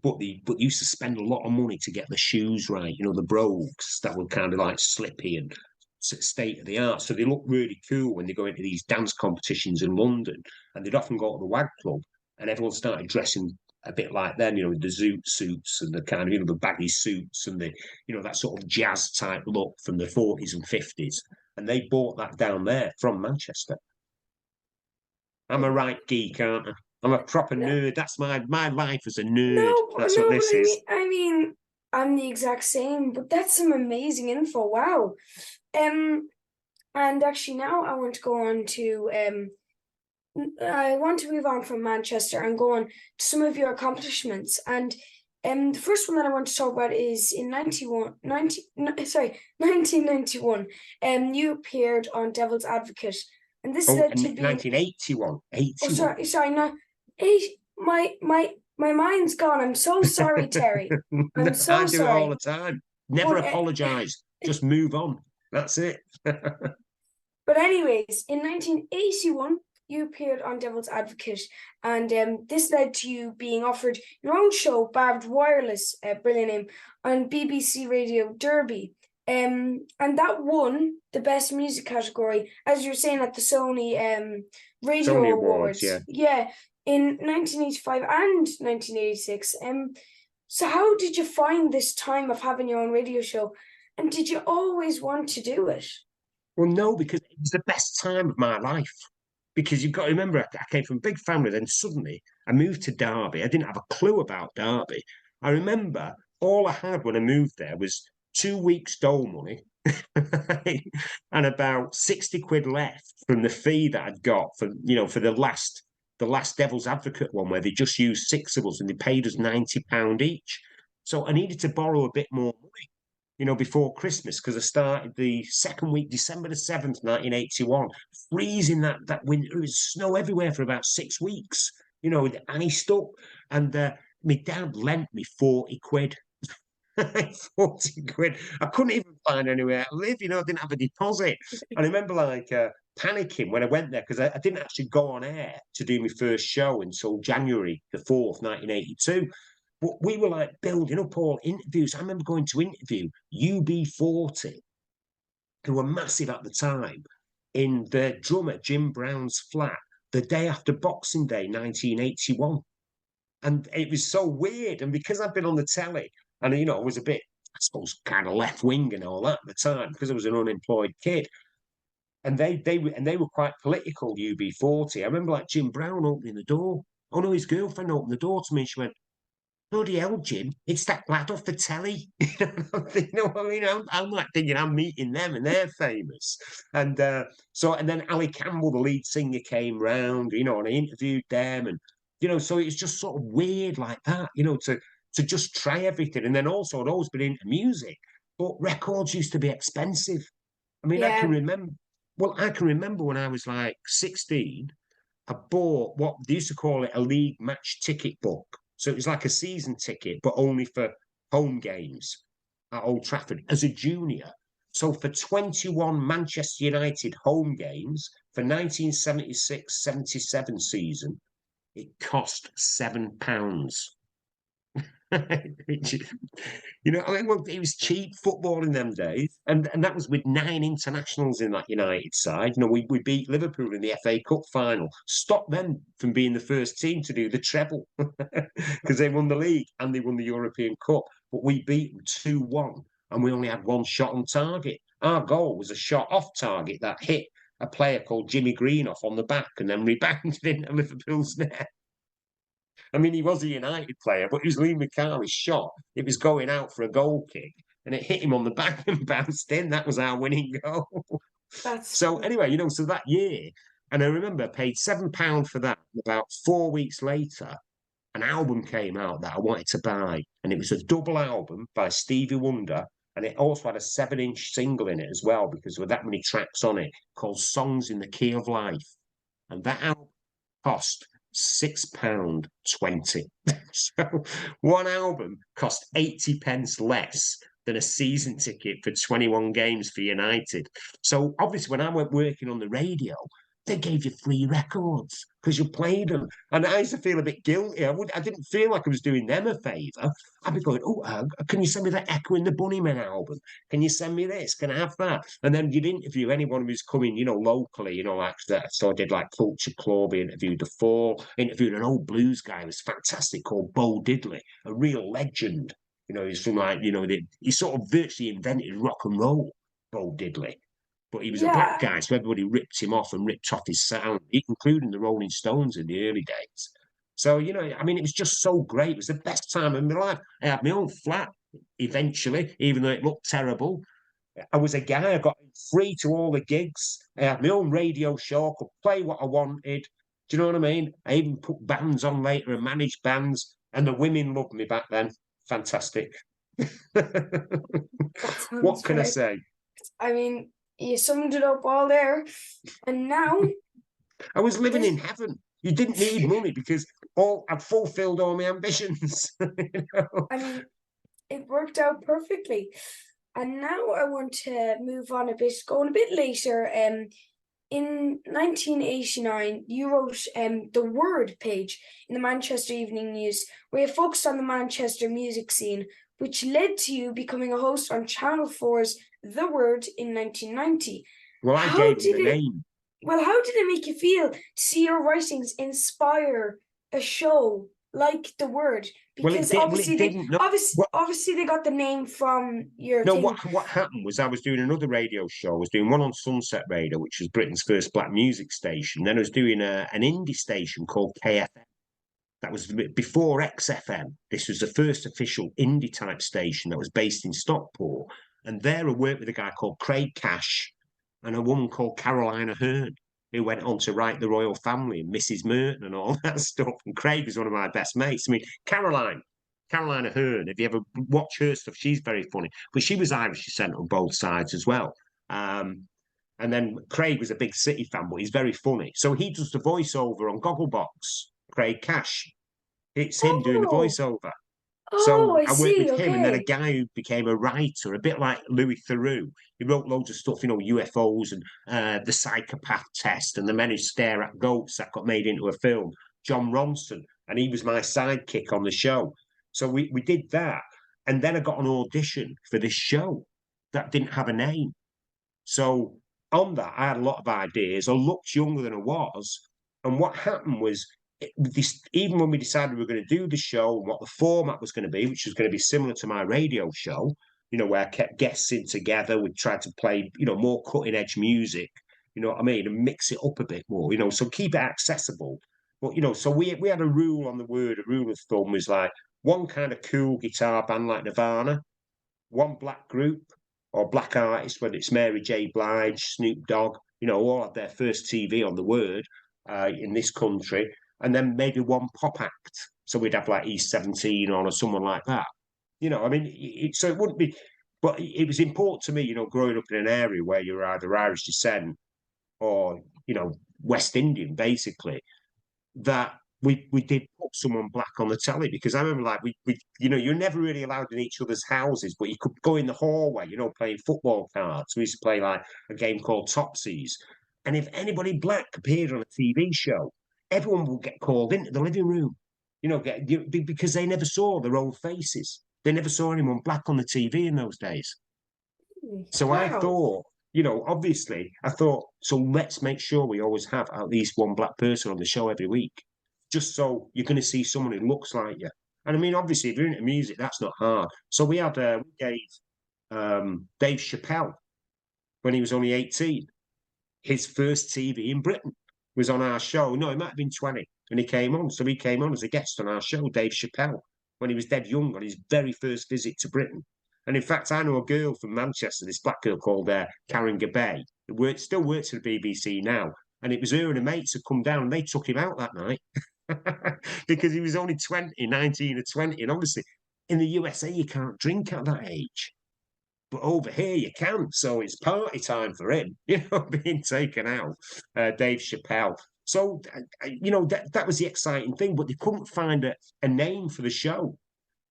But they used to spend a lot of money to get the shoes right, the brogues that were kind of like slippy and state of the art. So they look really cool when they go into these dance competitions in London. And they'd often go to the Wag Club and everyone started dressing a bit like then, with the zoot suits and the kind of, the baggy suits and the, that sort of jazz type look from the 40s and 50s. And they bought that down there from Manchester. I'm a right geek, aren't I? I'm a proper nerd. That's my life as a nerd. That's what this is. I mean, I'm the exact same, but that's some amazing info. Wow. And actually now I want to go on to I want to move on from Manchester and go on to some of your accomplishments. And the first one that I want to talk about is in 1991. You appeared on Devil's Advocate, and this led to being 1981. 81. Oh, sorry, no, my mind's gone. I'm so sorry, Terry. I'm so I do sorry. it all the time. Never apologize. Just move on. That's it. But anyways, in 1981, you appeared on Devil's Advocate, and this led to you being offered your own show, Barbed Wireless, brilliant name, on BBC Radio Derby. And that won the Best Music category, as you're saying, at the Sony Radio Sony Awards. Yeah, in 1985 and 1986. So how did you find this time of having your own radio show? And did you always want to do it? Well, no, because it was the best time of my life. Because you've got to remember, I came from a big family, then suddenly I moved to Derby. I didn't have a clue about Derby. I remember all I had when I moved there was 2 weeks dole money and about 60 quid left from the fee that I'd got for the last Devil's Advocate one, where they just used 6 of us and they paid us £90 each. So I needed to borrow a bit more money, before Christmas, because I started the second week, December the 7th, 1981, freezing that winter. It was snow everywhere for about 6 weeks, and he stuck. And my dad lent me 40 quid. 40 quid. I couldn't even find anywhere to live, I didn't have a deposit. I remember panicking when I went there, because I didn't actually go on air to do my first show until January the 4th, 1982. But we were building up all interviews. I remember going to interview UB40, who were massive at the time, in the drummer Jim Brown's flat the day after Boxing Day, 1981. And it was so weird. And because I'd been on the telly, and I was a bit, I suppose, kind of left wing and all that at the time, because I was an unemployed kid. And they were quite political, UB40. I remember like Jim Brown opening the door. Oh no, his girlfriend opened the door to me. She went, bloody hell, Jim, it's that lad off the telly. You know what I mean? I'm like thinking I'm meeting them and they're famous. And and then Ali Campbell, the lead singer, came round, you know, and I interviewed them. And, you know, so it's just sort of weird like that, you know, to just try everything. And then also I'd always been into music, but records used to be expensive. I mean, Yeah, I can remember when I was like 16, I bought what they used to call it a league match ticket book. So it was like a season ticket, but only for home games at Old Trafford as a junior. So for 21 Manchester United home games for 1976-77 season, it cost £7. You know, I mean, well, it was cheap football in them days, and that was with 9 internationals in that United side. You know, we beat Liverpool in the FA Cup final, stopped them from being the first team to do the treble because they won the league and they won the European Cup. But we beat them 2-1, and we only had one shot on target. Our goal was a shot off target that hit a player called Jimmy Green off on the back and then rebounded into Liverpool's net. I mean, he was a United player, but it was Lee McCarthy's shot. It was going out for a goal kick, and it hit him on the back and bounced in. That was our winning goal. that's So anyway, you know, so that year, and I remember I paid £7 for that. About 4 weeks later, an album came out that I wanted to buy, and it was a double album by Stevie Wonder, and it also had a 7-inch single in it as well because there were that many tracks on it called "Songs in the Key of Life," and that album cost £6.20. So one album cost 80 pence less than a season ticket for 21 games for United. So obviously, when I went working on the radio, they gave you free records because you played them. And I used to feel a bit guilty. I didn't feel like I was doing them a favour. I'd be going, oh, can you send me that Echo and the Bunnymen album? Can you send me this? Can I have that? And then you'd interview anyone who's coming, you know, locally, you know, like that. So I did like Culture Club, interviewed The Fall, interviewed an old blues guy who was fantastic called Bo Diddley, a real legend. You know, he's from like, you know, he sort of virtually invented rock and roll, Bo Diddley. But he was a black yeah, guy, so everybody ripped him off and ripped off his sound, including the Rolling Stones in the early days. So, you know, I mean, it was just so great. It was the best time of my life. I had my own flat eventually, even though it looked terrible. I was a guy, I got free to all the gigs. I had my own radio show, I could play what I wanted. Do you know what I mean? I even put bands on later and managed bands, and the women loved me back then. Fantastic. that What sounds can I right. say? I mean, you summed it up all there, and now I was living this. in heaven. You didn't need money because I'd fulfilled all my ambitions. You know? I mean, it worked out perfectly. And now I want to move on a bit, going a bit later. In 1989, you wrote the Word page in the Manchester Evening News, where you focused on the Manchester music scene, which led to you becoming a host on Channel 4's The Word in 1990. Well, I How gave him did the it name. Well, how did it make you feel to see your writings inspire a show like The Word? Well, it Because did. Well, it didn't. No, obviously they got the name from your no. thing. What happened was I was doing another radio show. I was doing one on Sunset Radio, which was Britain's first black music station. Then I was doing an indie station called KFM. That was before XFM. This was the first official indie type station that was based in Stockport. And there I worked with a guy called Craig Cash and a woman called Carolina Hearn, who went on to write The Royal Family and Mrs. Merton and all that stuff. And Craig was one of my best mates. I mean, Carolina Hearn, if you ever watch her stuff, she's very funny. But she was Irish descent on both sides as well. And then Craig was a big City fan, but he's very funny. So he does the voiceover on Gogglebox, Craig Cash. It's him doing the Oh, voiceover. oh, So I I worked with see. him, and then a Okay. guy who became a writer, a bit like Louis Theroux. He wrote loads of stuff, you know, UFOs and the psychopath test and the men who stare at goats that got made into a film. John Ronson, and he was my sidekick on the show. So we did that, and then I got an audition for this show that didn't have a name. So on that, I had a lot of ideas. I looked younger than I was, and what happened was even when we decided we were going to do the show and what the format was going to be, which was going to be similar to my radio show, you know, where I kept guests in together, we tried to play, you know, more cutting edge music. you know what I mean, and mix it up a bit more, you know, so keep it accessible. But, you know, so we had a rule on the word, a rule of thumb was like one kind of cool guitar band like Nirvana, one black group or black artist, whether it's Mary J. Blige, Snoop Dogg, you know, all had their first TV on the word in this country, and then maybe one pop act. So we'd have like East 17 on or someone like that. You know, I mean, so it wouldn't be, but it was important to me, you know, growing up in an area where you're either Irish descent or, you know, West Indian, basically, that we did put someone black on the telly because I remember like we you know, you're never really allowed in each other's houses, but you could go in the hallway, you know, playing football cards. We used to play like a game called Topsies. And if anybody black appeared on a TV show, everyone would get called into the living room, you know, because they never saw their own faces. They never saw anyone black on the TV in those days. So I Wow. thought, you know, obviously, I thought, so let's make sure we always have at least one black person on the show every week, just so you're going to see someone who looks like you. And I mean, obviously, if you're into music, that's not hard. So we gave Dave Chappelle when he was only 18. His first TV in Britain was on our show. No, he might have been 20, and he came on. So he came on as a guest on our show, Dave Chappelle, when he was dead young on his very first visit to Britain. And in fact, I know a girl from Manchester, this black girl called Karen Gabay, who still works for the BBC now. And it was her and her mates had come down and they took him out that night because he was only 20, 19 or 20. And obviously, in the USA, you can't drink at that age. But over here you can, so it's party time for him, you know, being taken out, Dave Chappelle. So, you know, that was the exciting thing, but they couldn't find a name for the show.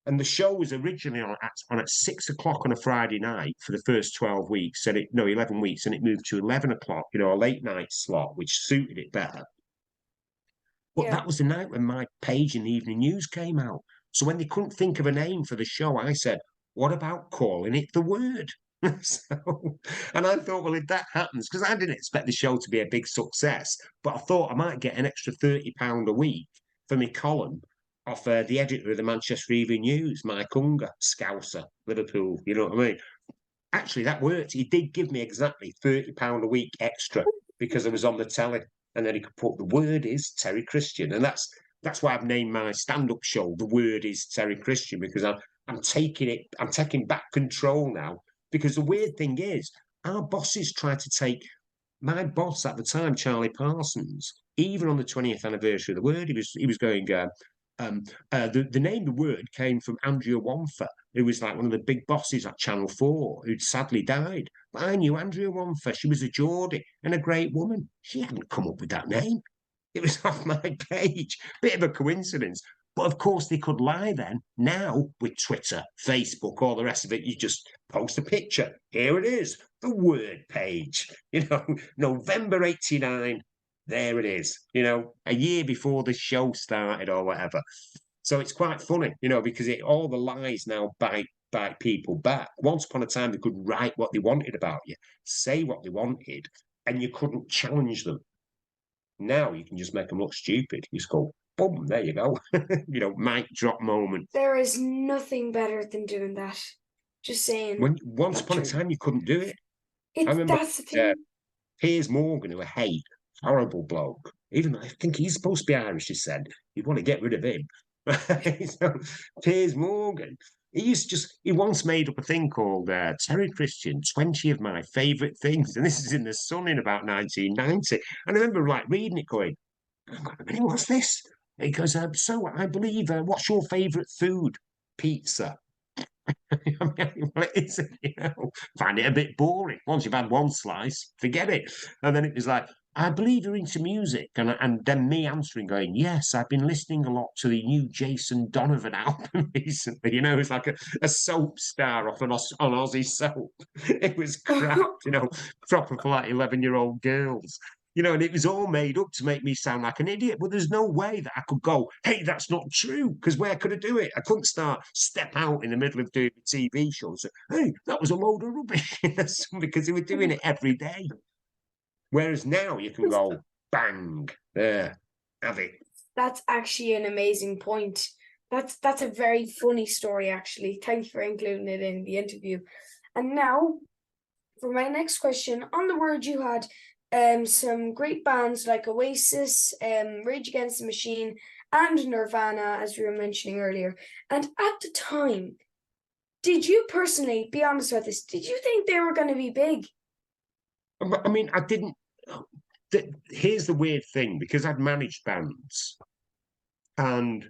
And the show was originally on at 6 o'clock on a Friday night for the first 12 weeks, and 11 weeks, and it moved to 11 o'clock, you know, a late night slot, which suited it better. But Yeah. that was the night when my page in the evening news came out. So when they couldn't think of a name for the show, I said, what about calling it The Word? So, and I thought, well, if that happens, because I didn't expect the show to be a big success, but I thought I might get an extra £30 a week for my column off the editor of the Manchester Evening News, Mike Unger, Scouser, Liverpool, you know what I mean? Actually, that worked. He did give me exactly £30 a week extra because I was on the telly. And then he could put the word is Terry Christian. And that's why I've named my stand-up show The Word is Terry Christian, because I'm taking back control now. Because the weird thing is, our bosses try to take my boss at the time, Charlie Parsons, even on the 20th anniversary of The Word, he was going, the name The Word came from Andrea Wamfer, who was like one of the big bosses at Channel 4, who'd sadly died. But I knew Andrea Wamfer. She was a Geordie and a great woman. She hadn't come up with that name. It was off my page. Bit of a coincidence. But of course, they could lie then. Now, with Twitter, Facebook, all the rest of it, you just post a picture. Here it is, the word page. You know, November 89, there it is, you know, a year before the show started or whatever. So it's quite funny, you know, because all the lies now bite people back. Once upon a time, they could write what they wanted about you, say what they wanted, and you couldn't challenge them. Now you can just make them look stupid. You just go, boom, there you go. You know, mic drop moment. There is nothing better than doing that. Just saying When once that upon a truth. time you couldn't do it. I remember That's the thing. Piers Morgan, who I hate, horrible bloke. Even though I think he's supposed to be Irish, he said. You'd want to get rid of him. So, Piers Morgan, he once made up a thing called Terry Christian, 20 of my favourite things. And this is in the Sun in about 1990. And I remember like reading it going, what's this? He goes, so I believe, what's your favourite food? Pizza. I mean, well, it is, you know, find it a bit boring. Once you've had one slice, forget it. And then it was like, I believe you're into music. And then me answering, going, yes, I've been listening a lot to the new Jason Donovan album recently. You know, it's like a soap star off on Aussie soap. It was crap, you know, proper for like 11-year-old girls. You know, and it was all made up to make me sound like an idiot. But there's no way that I could go, hey, that's not true. Because where could I do it? I couldn't step out in the middle of doing a TV show and say, hey, that was a load of rubbish. Because they were doing it every day. Whereas now you can go, bang, there, have it. That's actually an amazing point. That's a very funny story, actually. Thank you for including it in the interview. And now, for my next question, on the word you had some great bands like Oasis, Rage Against the Machine, and Nirvana, as we were mentioning earlier. And at the time, did you personally, be honest with this, did you think they were going to be big? I mean, I didn't. Here's the weird thing, because I'd managed bands, and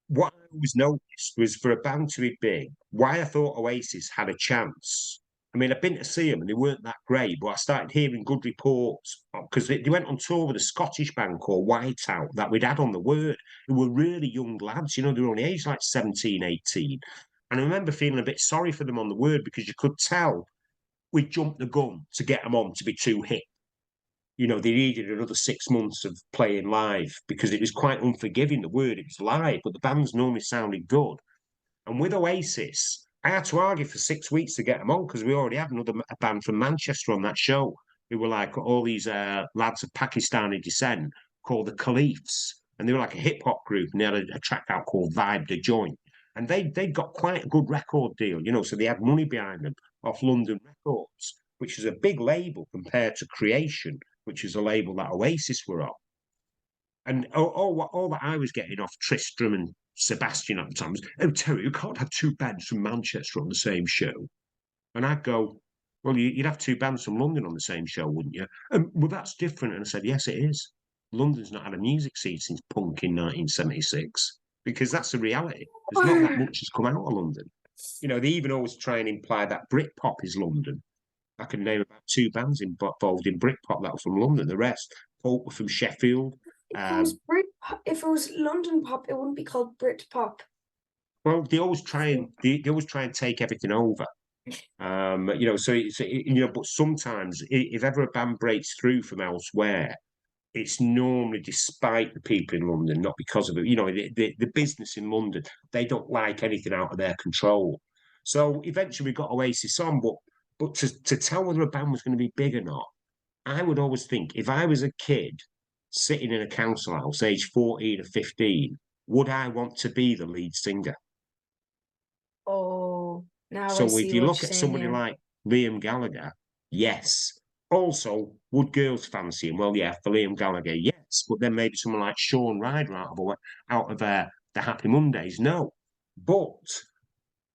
what I always noticed was for a band to be big, why I thought Oasis had a chance. I mean, I've been to see them and they weren't that great, but I started hearing good reports because they went on tour with a Scottish band called Whiteout that we'd had on the Word, who were really young lads, they were only aged like 17, 18. And I remember feeling a bit sorry for them on the Word because you could tell we jumped the gun to get them on to be too hip. They needed another 6 months of playing live because it was quite unforgiving, the Word. It was live, but the bands normally sounded good. And with Oasis, I had to argue for 6 weeks to get them on because we already had a band from Manchester on that show who were like all these lads of Pakistani descent called the Caliphs. And they were like a hip hop group, and they had a track out called Vibe the Joint. And they got quite a good record deal, so they had money behind them off London Records, which is a big label compared to Creation, which is a label that Oasis were on. And all that I was getting off Tristram and Sebastian at the time was, oh, Terry, you can't have two bands from Manchester on the same show. And I'd go, well, you'd have two bands from London on the same show, wouldn't you? Well, that's different. And I said, yes, it is. London's not had a music scene since punk in 1976, because that's the reality. There's not that much has come out of London. They even always try and imply that Britpop is London. I can name about two bands involved in Britpop that were from London. The rest, Folk were from Sheffield. If it was London pop, it wouldn't be called Brit pop. Well, they always try and take everything over. But sometimes if ever a band breaks through from elsewhere, it's normally despite the people in London, not because of it. The business in London, they don't like anything out of their control. So eventually we got Oasis on, but to tell whether a band was going to be big or not, I would always think if I was a kid sitting in a council house, age 14 or 15, would I want to be the lead singer? Oh, now I So if see you what look you're at saying somebody here. like Liam Gallagher, yes. Also, would girls fancy him? Well, yeah, for Liam Gallagher, yes. But then maybe someone like Sean Ryder out of the Happy Mondays, no. But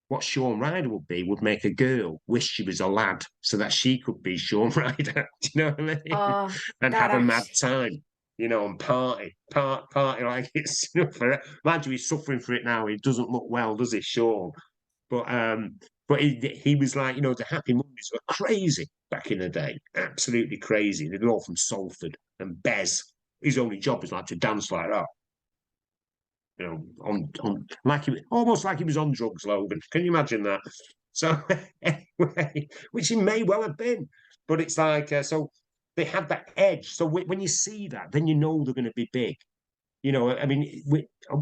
what Sean Ryder would make a girl wish she was a lad so that she could be Sean Ryder. Do you know what I mean? Oh, And that have a mad actually. time, and party like it's mind you, he's suffering for it now. He doesn't look well, does he, Sean? But he was like, the Happy Mondays were crazy back in the day, absolutely crazy. They're all from Salford, and Bez, his only job was like to dance like that. On like almost like he was on drugs, Logan. Can you imagine that? So anyway, which he may well have been, but it's like so they have that edge. So when you see that, then you know they're going to be big. I mean,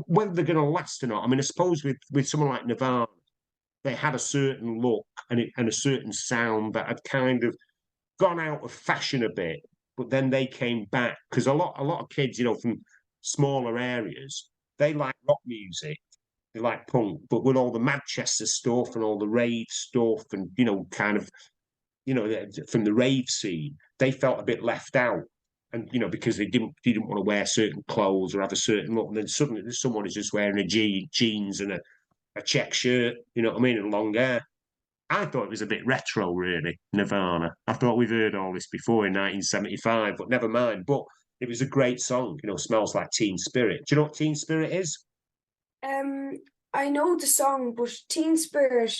whether they're going to last or not. I mean, I suppose with someone like Nirvana, they had a certain look and a certain sound that had kind of gone out of fashion a bit, but then they came back because a lot of kids, from smaller areas, they like rock music, they like punk, but with all the Manchester stuff and all the rave stuff, and kind of from the rave scene, they felt a bit left out. And because they didn't want to wear certain clothes or have a certain look, and then suddenly there's someone who's just wearing jeans and a check shirt, you know what I mean, and long hair. I thought it was a bit retro, really, Nirvana. I thought we've heard all this before in 1975, but never mind. But it was a great song, Smells Like Teen Spirit. Do you know what Teen Spirit is? Um, I know the song, but Teen Spirit,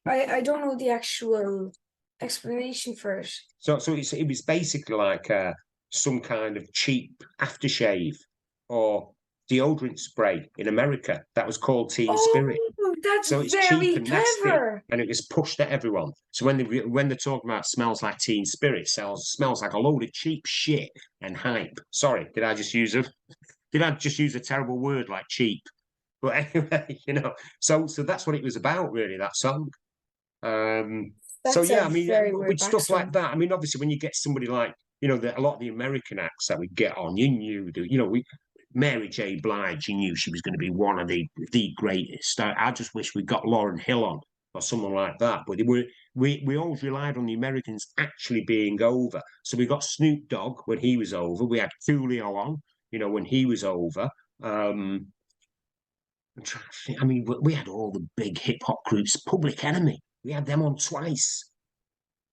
I don't know the actual explanation for it. So it was basically like some kind of cheap aftershave or deodorant spray in America that was called Teen Spirit. Oh, that's So it's cheap very and nasty, clever. and it was pushed at everyone. So when they're talking about smells like Teen Spirit, smells like a load of cheap shit and hype. Sorry, did I just use a terrible word like cheap? But anyway, so that's what it was about, really, that song. So That's yeah, a I mean, very weird with stuff like backstory. that, I mean, obviously, when you get somebody like a lot of the American acts that we get on, you knew, Mary J. Blige, you knew she was going to be one of the greatest. I just wish we got Lauryn Hill on or someone like that, but we always relied on the Americans actually being over. So we got Snoop Dogg when he was over. We had Coolio on, when he was over. I'm trying to think. I mean, we had all the big hip hop groups. Public Enemy, we had them on twice.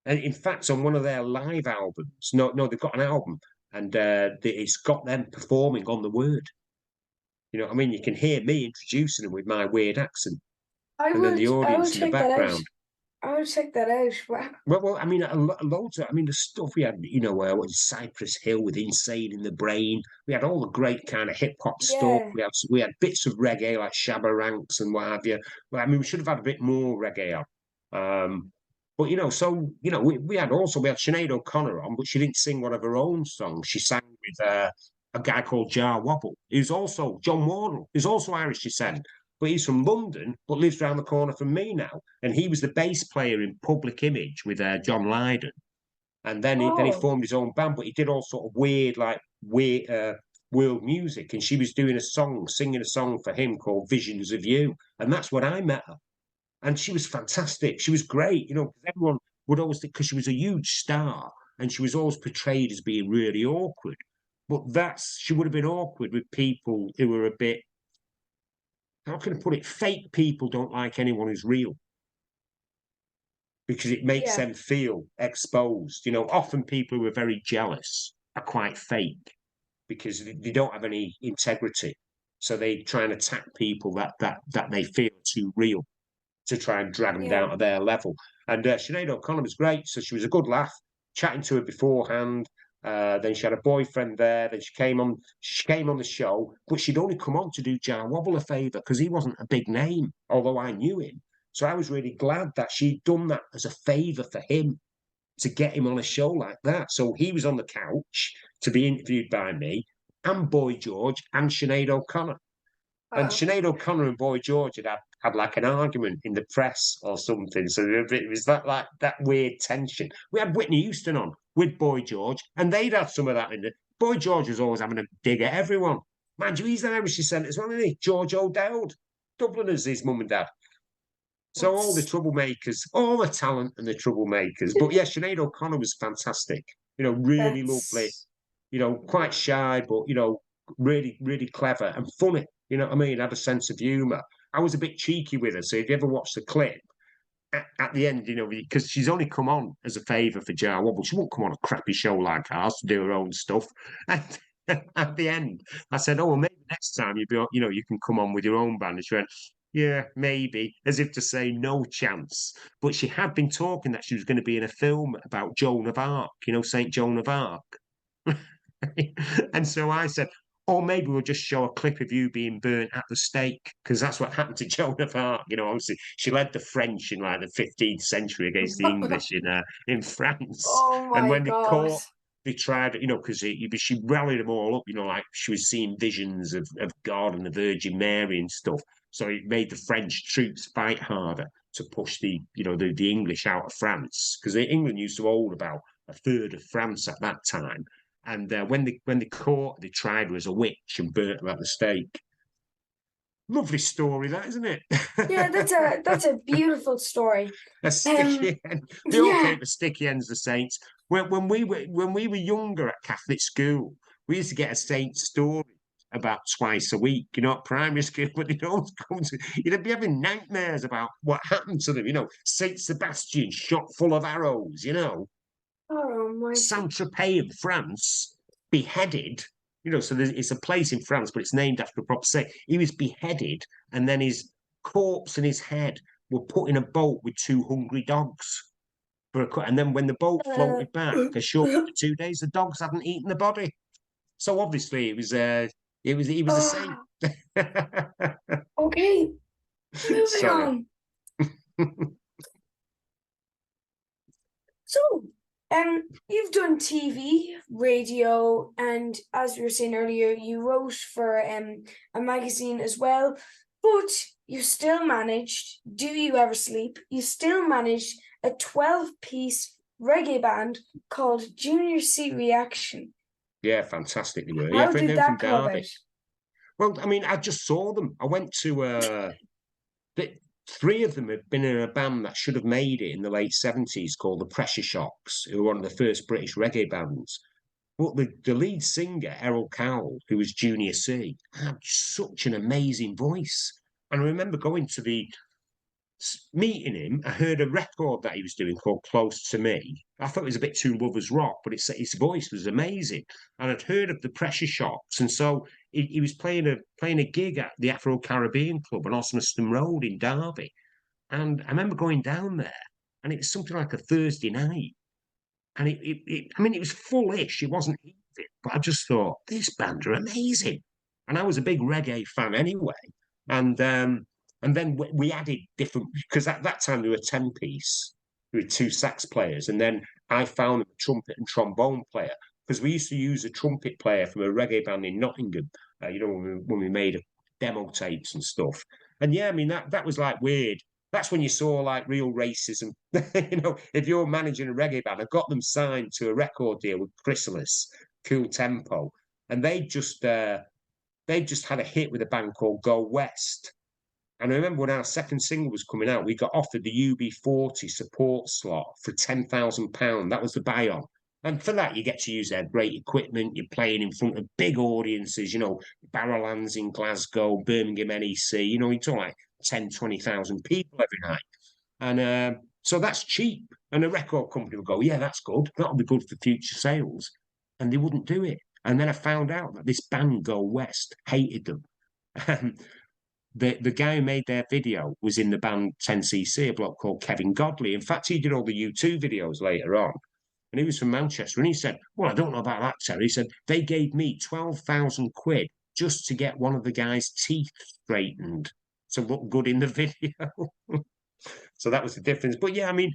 And in fact, on one of their live albums, no, they've got an album, and it's got them performing on the Word. I mean, you can hear me introducing them with my weird accent, and then the I would audience in the check that out. background. I would check that out. Wow. Well, I mean, loads of, I mean, the stuff we had, what was Cypress Hill with Insane in the Brain. We had all the great kind of hip hop stuff. Yeah. We had bits of reggae like Shabba Ranks and what have you. Well, I mean, we should have had a bit more reggae on. But we had Sinead O'Connor on, but she didn't sing one of her own songs. She sang with a guy called Jar Wobble, who's also John Wardle, who's also Irish descent. But he's from London, but lives around the corner from me now. And he was the bass player in Public Image with John Lydon. And then he Oh. formed his own band, but he did all sort of weird world music. And she was doing singing a song for him called Visions of You. And that's when I met her. And she was fantastic. She was great, everyone would always think, because she was a huge star and she was always portrayed as being really awkward. But she would have been awkward with people who were a bit, how can I put it? Fake people don't like anyone who's real because it makes Yeah. them feel exposed. Often people who are very jealous are quite fake because they don't have any integrity. So they try and attack people that they feel too real to try and drag them Yeah. down to their level. And Sinead O'Connor was great. So she was a good laugh, chatting to her beforehand. Then she had a boyfriend there. Then she came on the show, but she'd only come on to do Jar Wobble a favour because he wasn't a big name, although I knew him. So I was really glad that she'd done that as a favour for him to get him on a show like that. So he was on the couch to be interviewed by me and Boy George and Sinead O'Connor. And Oh. Sinead O'Connor and Boy George had like an argument in the press or something. So it was that weird tension. We had Whitney Houston on with Boy George, and they'd had some of that in it. Boy George was always having a dig at everyone. Mind you, he's Irish descent as well, isn't he? George O'Dowd. Dubliners, his mum and dad. So all the That's troublemakers, all the talent and the troublemakers. But yeah, Sinead O'Connor was fantastic. Really lovely. that's Quite shy, but really, really clever and funny. You know what I mean? Had a sense of humour. I was a bit cheeky with her. So if you ever watch the clip, at the end, because she's only come on as a favour for Jar Wobble. She won't come on a crappy show like ours to do her own stuff. And at the end, I said, "Oh, well, maybe next time you can come on with your own band." And she went, "Yeah, maybe," as if to say no chance. But she had been talking that she was going to be in a film about Joan of Arc, Saint Joan of Arc. And so I said, or maybe we'll just show a clip of you being burnt at the stake, because that's what happened to Joan of Arc. Obviously she led the French in like the 15th century against the English in France. oh And my when God. they tried, because she rallied them all up, like she was seeing visions of God and the Virgin Mary and stuff. So it made the French troops fight harder to push the English out of France, because England used to hold about a third of France at that time. And when they caught, they tried her as a witch and burnt her at the stake. Lovely story, that, isn't it? Yeah, that's a beautiful story. A sticky end. They all Yeah. came to sticky ends, the saints. When we were younger at Catholic school, we used to get a saint story about twice a week, at primary school, but they'd always come to, you'd be having nightmares about what happened to them, Saint Sebastian shot full of arrows, Oh my. Saint-Tropez in France, beheaded. So it's a place in France, but it's named after a proper saint. He was beheaded, and then his corpse and his head were put in a boat with two hungry dogs. And then when the boat floated back ashore for 2 days, the dogs hadn't eaten the body. So obviously he was a saint. Okay, moving Sorry. on. So, you've done TV, radio, and as we were saying earlier, you wrote for a magazine as well. But you still managed, Do You Ever Sleep? You still managed a 12-piece reggae band called Junior C Reaction. Yeah, fantastic they were. How Yeah, did they're that from come Derby. about? Well, I mean, I just saw them. I went to Three of them had been in a band that should have made it in the late 70s called the Pressure Shocks, who were one of the first British reggae bands. But the lead singer, Errol Cowell, who was Junior C, had such an amazing voice. And I remember going to the meeting him. I heard a record that he was doing called Close to Me. I thought it was a bit too lovers rock, but his voice was amazing. And I'd heard of the Pressure Shocks. And so he was playing a gig at the Afro Caribbean Club on Osmaston Road in Derby. And I remember going down there, and it was something like a Thursday night. And I mean, it was fullish. It wasn't easy, but I just thought this band are amazing. And I was a big reggae fan anyway. And then we added different, because at that time there were 10-piece, there were two sax players, and then I found a trumpet and trombone player, because we used to use a trumpet player from a reggae band in Nottingham, when we made demo tapes and stuff. And yeah, I mean that was like weird. That's when you saw like real racism. If you're managing a reggae band, I got them signed to a record deal with Chrysalis, Cool Tempo, and they just had a hit with a band called Go West. And I remember when our second single was coming out, we got offered the UB40 support slot for £10,000. That was the buy-on. And for that, you get to use their great equipment. You're playing in front of big audiences, Barrowlands in Glasgow, Birmingham NEC, you talk like 10, 20,000 people every night. And so that's cheap. And a record company would go, yeah, that's good. That'll be good for future sales. And they wouldn't do it. And then I found out that this band, Go West, hated them. The guy who made their video was in the band 10cc, a bloke called Kevin Godley. In fact, he did all the U2 videos later on. And he was from Manchester. And he said, well, I don't know about that, Terry. He said, they gave me 12,000 quid just to get one of the guy's teeth straightened to look good in the video. So that was the difference. But yeah, I mean,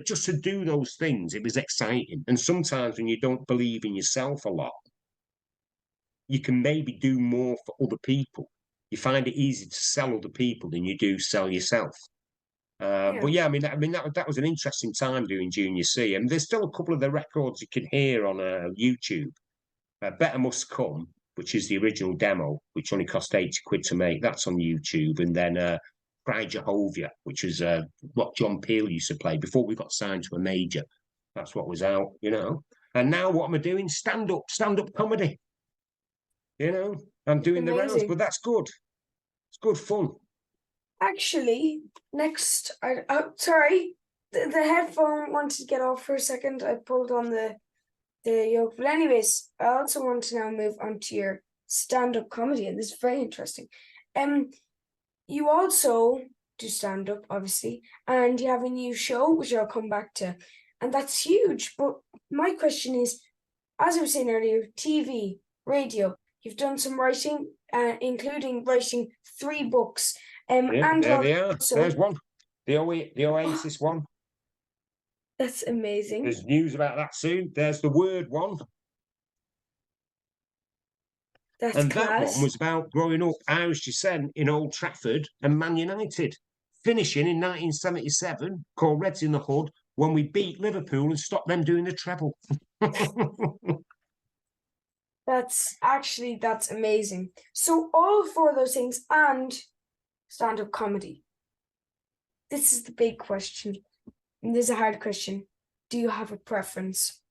just to do those things, it was exciting. And sometimes when you don't believe in yourself a lot, you can maybe do more for other people. You find it easier to sell other people than you do sell yourself. But yeah, that was an interesting time doing Junior C, and there's still a couple of the records you can hear on YouTube. Better Must Come, which is the original demo, which only cost 80 quid to make. That's on YouTube, and then Cry Jehovah, which is what John Peel used to play before we got signed to a major. That's what was out, And now what am I doing? Stand up comedy. I'm doing the rounds, but that's good. It's good fun. Actually, next, sorry, the headphone wanted to get off for a second. I pulled on the yoke. But anyways, I also want to now move on to your stand-up comedy, and this is very interesting. You also do stand-up, obviously, and you have a new show, which I'll come back to, and that's huge. But my question is, as I was saying earlier, TV, radio, you've done some writing, including writing 3 books. And there they are. Also, there's one. The Oasis one. That's amazing. There's news about that soon. There's the Word one. That's class. That one was about growing up Irish descent in Old Trafford and Man United, finishing in 1977, called Reds in the Hood, when we beat Liverpool and stopped them doing the treble. That's amazing. So all 4 of those things and stand-up comedy. This is the big question. And this is a hard question. Do you have a preference?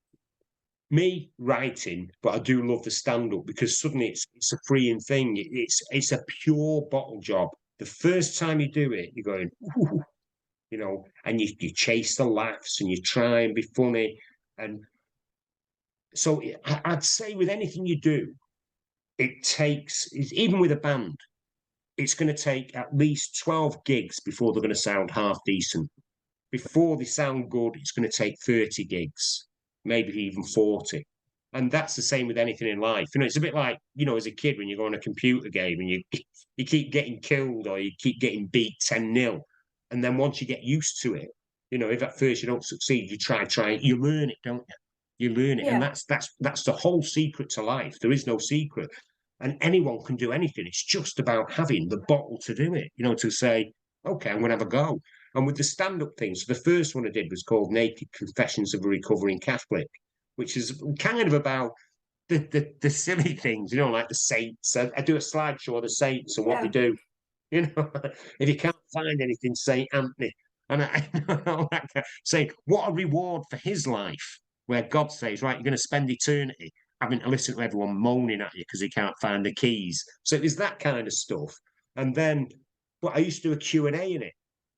Me writing, but I do love the stand-up because suddenly it's a freeing thing. It's a pure bottle job. The first time you do it, you're going, ooh, and you chase the laughs and you try and be funny. And so I'd say with anything you do, it takes, even with a band, it's going to take at least 12 gigs before they're going to sound half decent. Before they sound good, it's going to take 30 gigs, maybe even 40. And that's the same with anything in life. It's a bit like, as a kid when you go on a computer game and you keep getting killed or you keep getting beat 10-0. And then once you get used to it, if at first you don't succeed, you try, you learn it, don't you? You learn it. Yeah. And that's the whole secret to life. There is no secret. And anyone can do anything. It's just about having the bottle to do it, to say, okay, I'm going to have a go. And with the stand-up thing, so the first one I did was called Naked Confessions of a Recovering Catholic, which is kind of about the silly things, like the saints. I do a slideshow of the saints and what they do. If you can't find anything St. Anthony. And saying, what a reward for his life, where God says, right, you're going to spend eternity having to listen to everyone moaning at you because he can't find the keys. So it was that kind of stuff. And then, but I used to do a Q&A in it,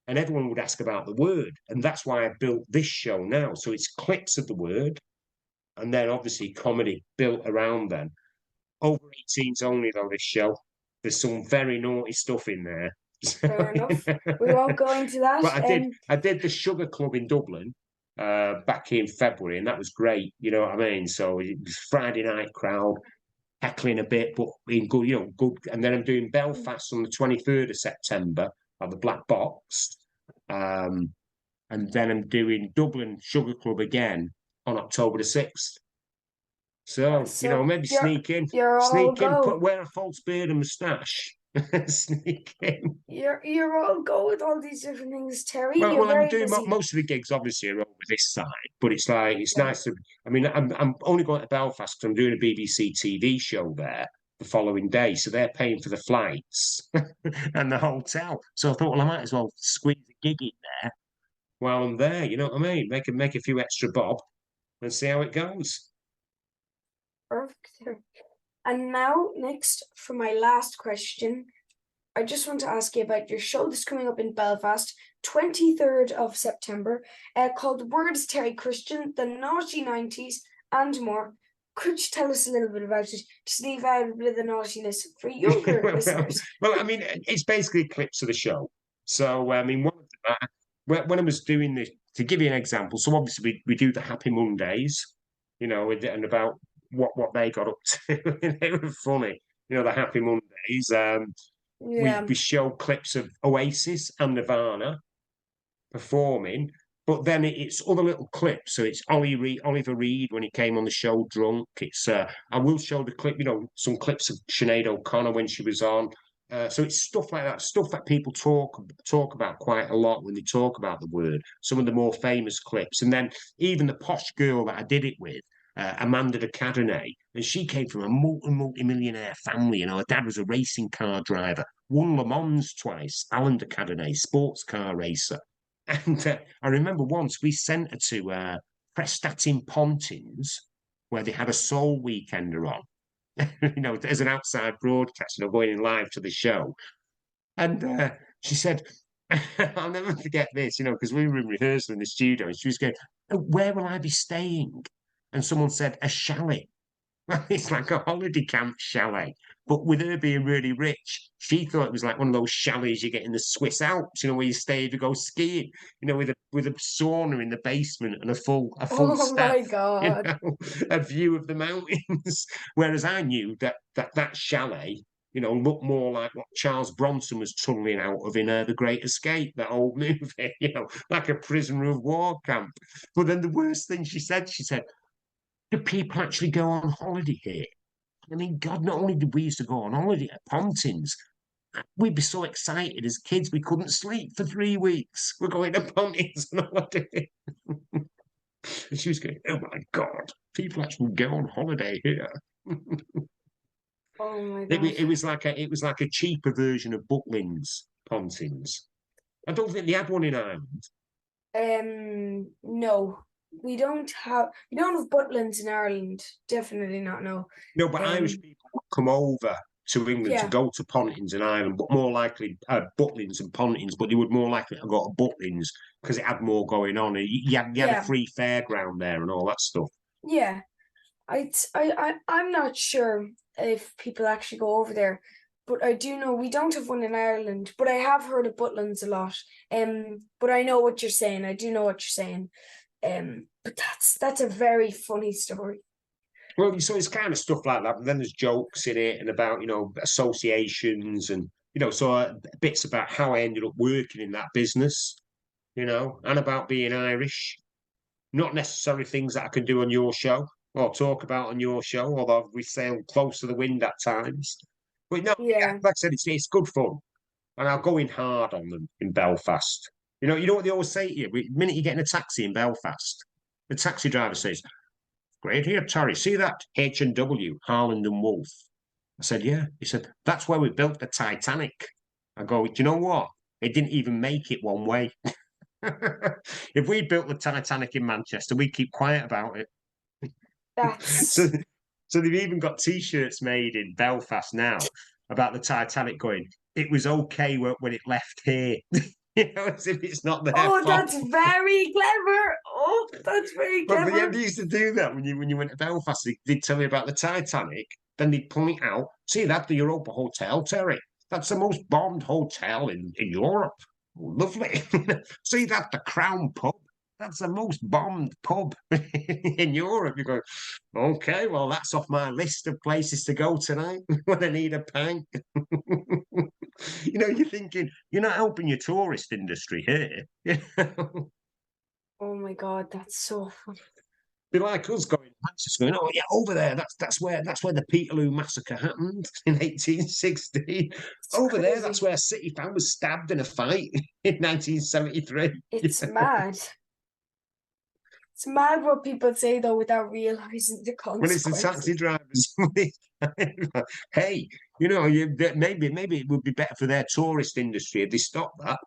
and everyone would ask about the word. And that's why I built this show now. So it's clips of the word, and then obviously comedy built around them. Over 18s only, though, this show. There's some very naughty stuff in there. Fair enough. We won't go into that. But I did the Sugar Club in Dublin back in February, and that was great. You know what I mean? So it was Friday night crowd, heckling a bit, but being good, good. And then I'm doing Belfast on the 23rd of September at the Black Box. And then I'm doing Dublin Sugar Club again on October the 6th. So, maybe You're all go. wear a false beard and moustache. Sneak in. You're all go with all these different things, Terry. Well, You're I'm very doing busy. most of the gigs, obviously, are over this side, but it's like it's nice to. I mean, I'm only going to Belfast because I'm doing a BBC TV show there the following day, so they're paying for the flights and the hotel. So I thought, well, I might as well squeeze a gig in there while I'm there. You know what I mean? Make a few extra bob and see how it goes. Perfect. And now, next, for my last question, I just want to ask you about your show that's coming up in Belfast, 23rd of September, called Words Terry Christian, The Naughty 90s, and more. Could you tell us a little bit about it? Just leave out a bit of the naughtiness for younger listeners. Well, I mean, it's basically clips of the show. So, I mean, one of them, when I was doing this, to give you an example, so obviously we do the Happy Mondays, and about what they got up to. They were funny, the Happy Mondays. Yeah. We show clips of Oasis and Nirvana performing, but then it's other little clips. So it's Oliver Reed when he came on the show drunk. It's I will show the clip, some clips of Sinead O'Connor when she was on. So it's stuff like that, stuff that people talk about quite a lot when they talk about the word. Some of the more famous clips, and then even the posh girl that I did it with, Amanda de Cadenet, and she came from a multi-millionaire family. Her dad was a racing car driver, won Le Mans twice. Alan de Cadenet, sports car racer. And I remember once we sent her to Prestatyn Pontins, where they had a soul weekender on. As an outside broadcast, going in live to the show. And she said, I'll never forget this, because we were in rehearsal in the studio, and she was going, where will I be staying? And someone said, a chalet. It's like a holiday camp chalet. But with her being really rich, she thought it was like one of those chalets you get in the Swiss Alps, where you stay to go skiing, with a sauna in the basement and a full Oh staff, my God. a view of the mountains. Whereas I knew that chalet, looked more like what Charles Bronson was tunneling out of in The Great Escape, that old movie, like a prisoner of war camp. But then the worst thing she said, do people actually go on holiday here? I mean, God, not only did we used to go on holiday at Pontins, we'd be so excited as kids we couldn't sleep for 3 weeks. We're going to Pontins on holiday. And she was going, oh my God, people actually go on holiday here. Oh my God. It was like a cheaper version of Butlins, Pontins. I don't think they had one in Ireland. No. We don't have Butlins in Ireland. Definitely not, no. No, but Irish people would come over to England to Yeah. go to Pontins in Ireland, but more likely Butlins and Pontins, but they would more likely to go to Butlins because it had more going on. You had a free fairground there and all that stuff. Yeah. I'm not sure if people actually go over there, but I do know we don't have one in Ireland, but I have heard of Butlins a lot. But I know what you're saying. I do know what you're saying. But that's a very funny story. Well, so it's kind of stuff like that. But then there's jokes in it and about, associations and, bits about how I ended up working in that business, and about being Irish. Not necessarily things that I can do on your show or talk about on your show, although we sail close to the wind at times. But no, Yeah. like I said, it's good fun. And I'll go in hard on them in Belfast. You know what they always say to you? The minute you get in a taxi in Belfast, the taxi driver says, great here, Terry. See that? H&W, Harland and Wolff. I said, yeah. He said, that's where we built the Titanic. I go, do you know what? It didn't even make it one way. If we built the Titanic in Manchester, we'd keep quiet about it. So, That's so they've even got T-shirts made in Belfast now about the Titanic going, it was okay when it left here. As if it's not their fault. that's very clever. Oh, that's very But clever. they used to do that when you went to Belfast. They'd tell me about the Titanic. Then they'd point out, see that the Europa Hotel, Terry. That's the most bombed hotel in Europe. Lovely. See that the Crown Pub. That's the most bombed pub in Europe. You go, okay, well, that's off my list of places to go tonight when I need a pint. You're thinking, you're not helping your tourist industry here. Oh my God, that's so funny. Be like us going going, oh yeah, over there. That's where the Peterloo massacre happened in 1860. It's Over there, crazy. that's where City Fan was stabbed in a fight in 1973. It's mad. It's mad what people say though without realizing the When it's the taxi consequences. drivers, hey, maybe it would be better for their tourist industry if they stop that.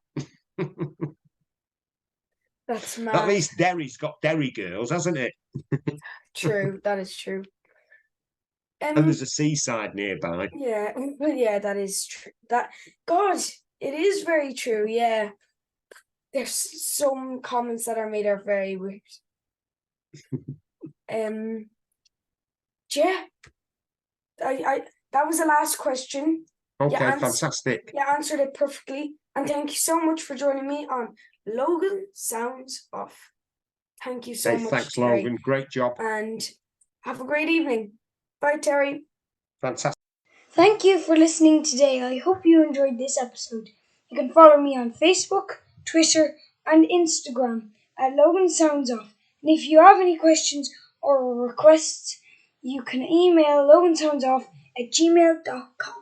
That's At mad. least Derry's got Derry girls, hasn't it? True, that is true. And there's a seaside nearby. Yeah, but yeah, that is true. That God, it is very true. Yeah, there's some comments that are made are very weird. Yeah, I that was the last question. Okay, Yeah, fantastic. you answered it perfectly, and thank you so much for joining me on Logan Sounds Off. Thank you so Hey, much, thanks, Terry, Logan. Great job. and have a great evening. Bye, Terry. Fantastic. Thank you for listening today. I hope you enjoyed this episode. You can follow me on Facebook, Twitter, and Instagram at Logan Sounds Off. And if you have any questions or requests, you can email logansoundsoff@gmail.com.